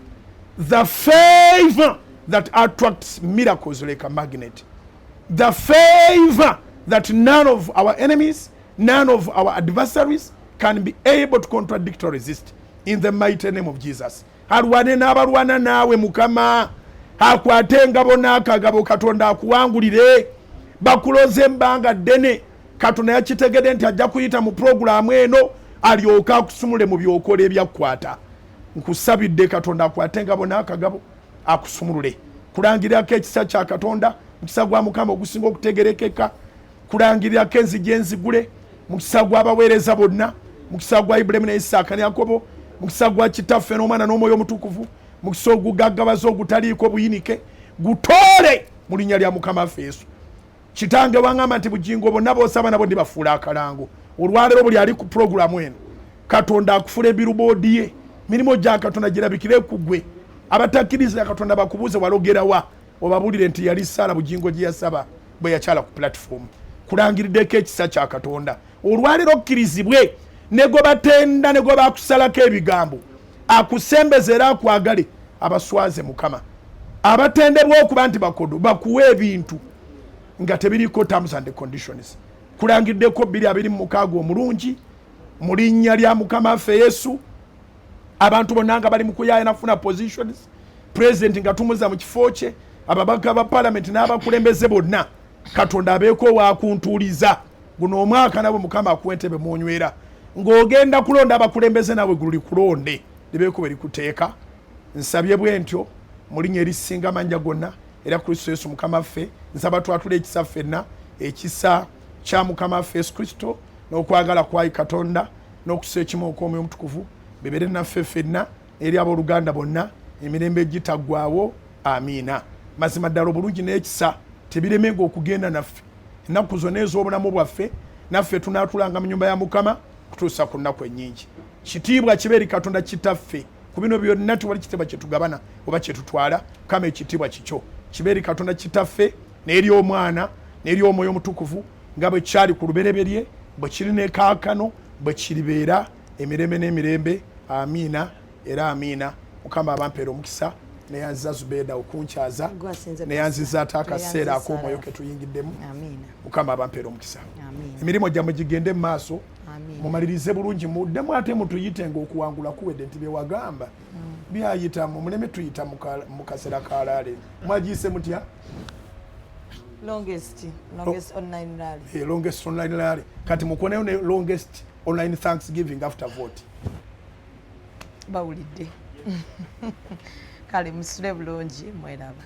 The favor that attracts miracles like a magnet. The favor that none of our enemies, none of our adversaries can be able to contradict or resist. In the mighty name of Jesus. Alwane n'abalwana naawe Mukama. Akwate engabo n'akagabo Katonda akuwangulire. Bakuloze embanga ddene. Katonda yakitegedde nti ajja kuyita mu programu eno alyoka akusumule mu byokola ebyakwata. Nkusabidde Katonda akwate engabo n'akagabo akusumulule. Kulangirirako ekisa kya Katonda, mukisa gwa Mukama ogusinga okutegerekeka. Kulangirirako enzigi enzigule, mukisa gw'abaweereza bonna, mukisa gwa Ibulayimu ne Isaaka ne Yakobo, mukisa gwa Kitaffe n'Omwana n'Omwoyo Omutukuvu, mukisa ogugaggabaza ogutaliiko buyinike, gutoole mu linnya lya Mukama waffe Yesu. Kitange wangamba nti bugingo bonna b'osaba nabo ndibafuula akalango. Olwaleero buli ali ku programu eno, Katonda akufuula ebiruboodi ye, mirimu gya Katonda girabikire ku ggwe. Abatakkiriza Katonda bakubuuze walogerawa, obabuulire nti yali Saala bugingo gye yasaba bwe yakyala ku platform. Kulangiriddeko ekisa kya Katonda. Olwaleero okkirizibwe ne gwe batenda ne gwe bakusalako ebigambo, akusembeze era akwagale, abaswaze Mukama. Abatendebwa okuba nti bakodo bakuwe ebintu nga tebiriko terms and conditions. Kulangiddeko 2:26 omulungi mu linnya lya Mukama waffe Yesu. Abantu bonna nga bali mu kuyaaya nafuna positions, president nga tumuza mu kifo kye, ababaka ba parliament n'abakulembeze bonna Katonda abeeko waakuntuuliza. Guno omwaka nabo Mukama akuwa entebe mwonywera. Ng'ogenda kulonda abakulembeze nawe guli kulonde libeeko bwe likuteeka. Nsabye bwe ntyo mu linnya erisinga amannya gonna era Kristo Yesu Mukama waffe. Nsaba twatule ekisa ffenna, ekisa kya Mukama waffe Yesu Kristo n'okwagala kwa Katonda n'okusa ekimu okw'Omwoyo Omutukuvu bibere naffe ffenna eri abooluganda bonna emirembe egitaggwaawo. Amiina. Mazima ddala obulungi n'ekisa tebiremenga okugenda naffe ennaku zonna ez'obulamu bwaffe. Naffe tunaatulanga mu nnyumba ya Mukama kutuusa ku nnaku ennyingi. Kitiibwa kibe eri Katonda Kitaffe. Ku bino byonna tewali kitiibwa kye tugabana oba kye tutwala, kama ekitiibwa kikyo kibe eri Katonda Kitaffe n'eri Omwana n'eri Omwoyo Omutukuvu nga bwe kyali ku lubereberye, bwe kiri ne kaakano, bwe kiribeera emirembe n'emirembe. Amiina era amiina. Mukama abampeera omukisa neyanziza Zubeeda okunkyaza neyanziza ate akaseera ak'omwoyo ke tuyingiddemu. Mukama abampeera omukisa. Emirimu gyammwe gigende mu maaso, mumalirize bulungi, muddemu ate mutuyitenga okuwangula kuwedde nti bye wagamba byayitamu, muleme tuyita mu kaseera ka laale. Mwagiyise mutya? Longest online rally. Longest online rally. Kati mukoneyo ne longest online Thanksgiving after vote. Bawulidde. Kale musule bulungi mweraba.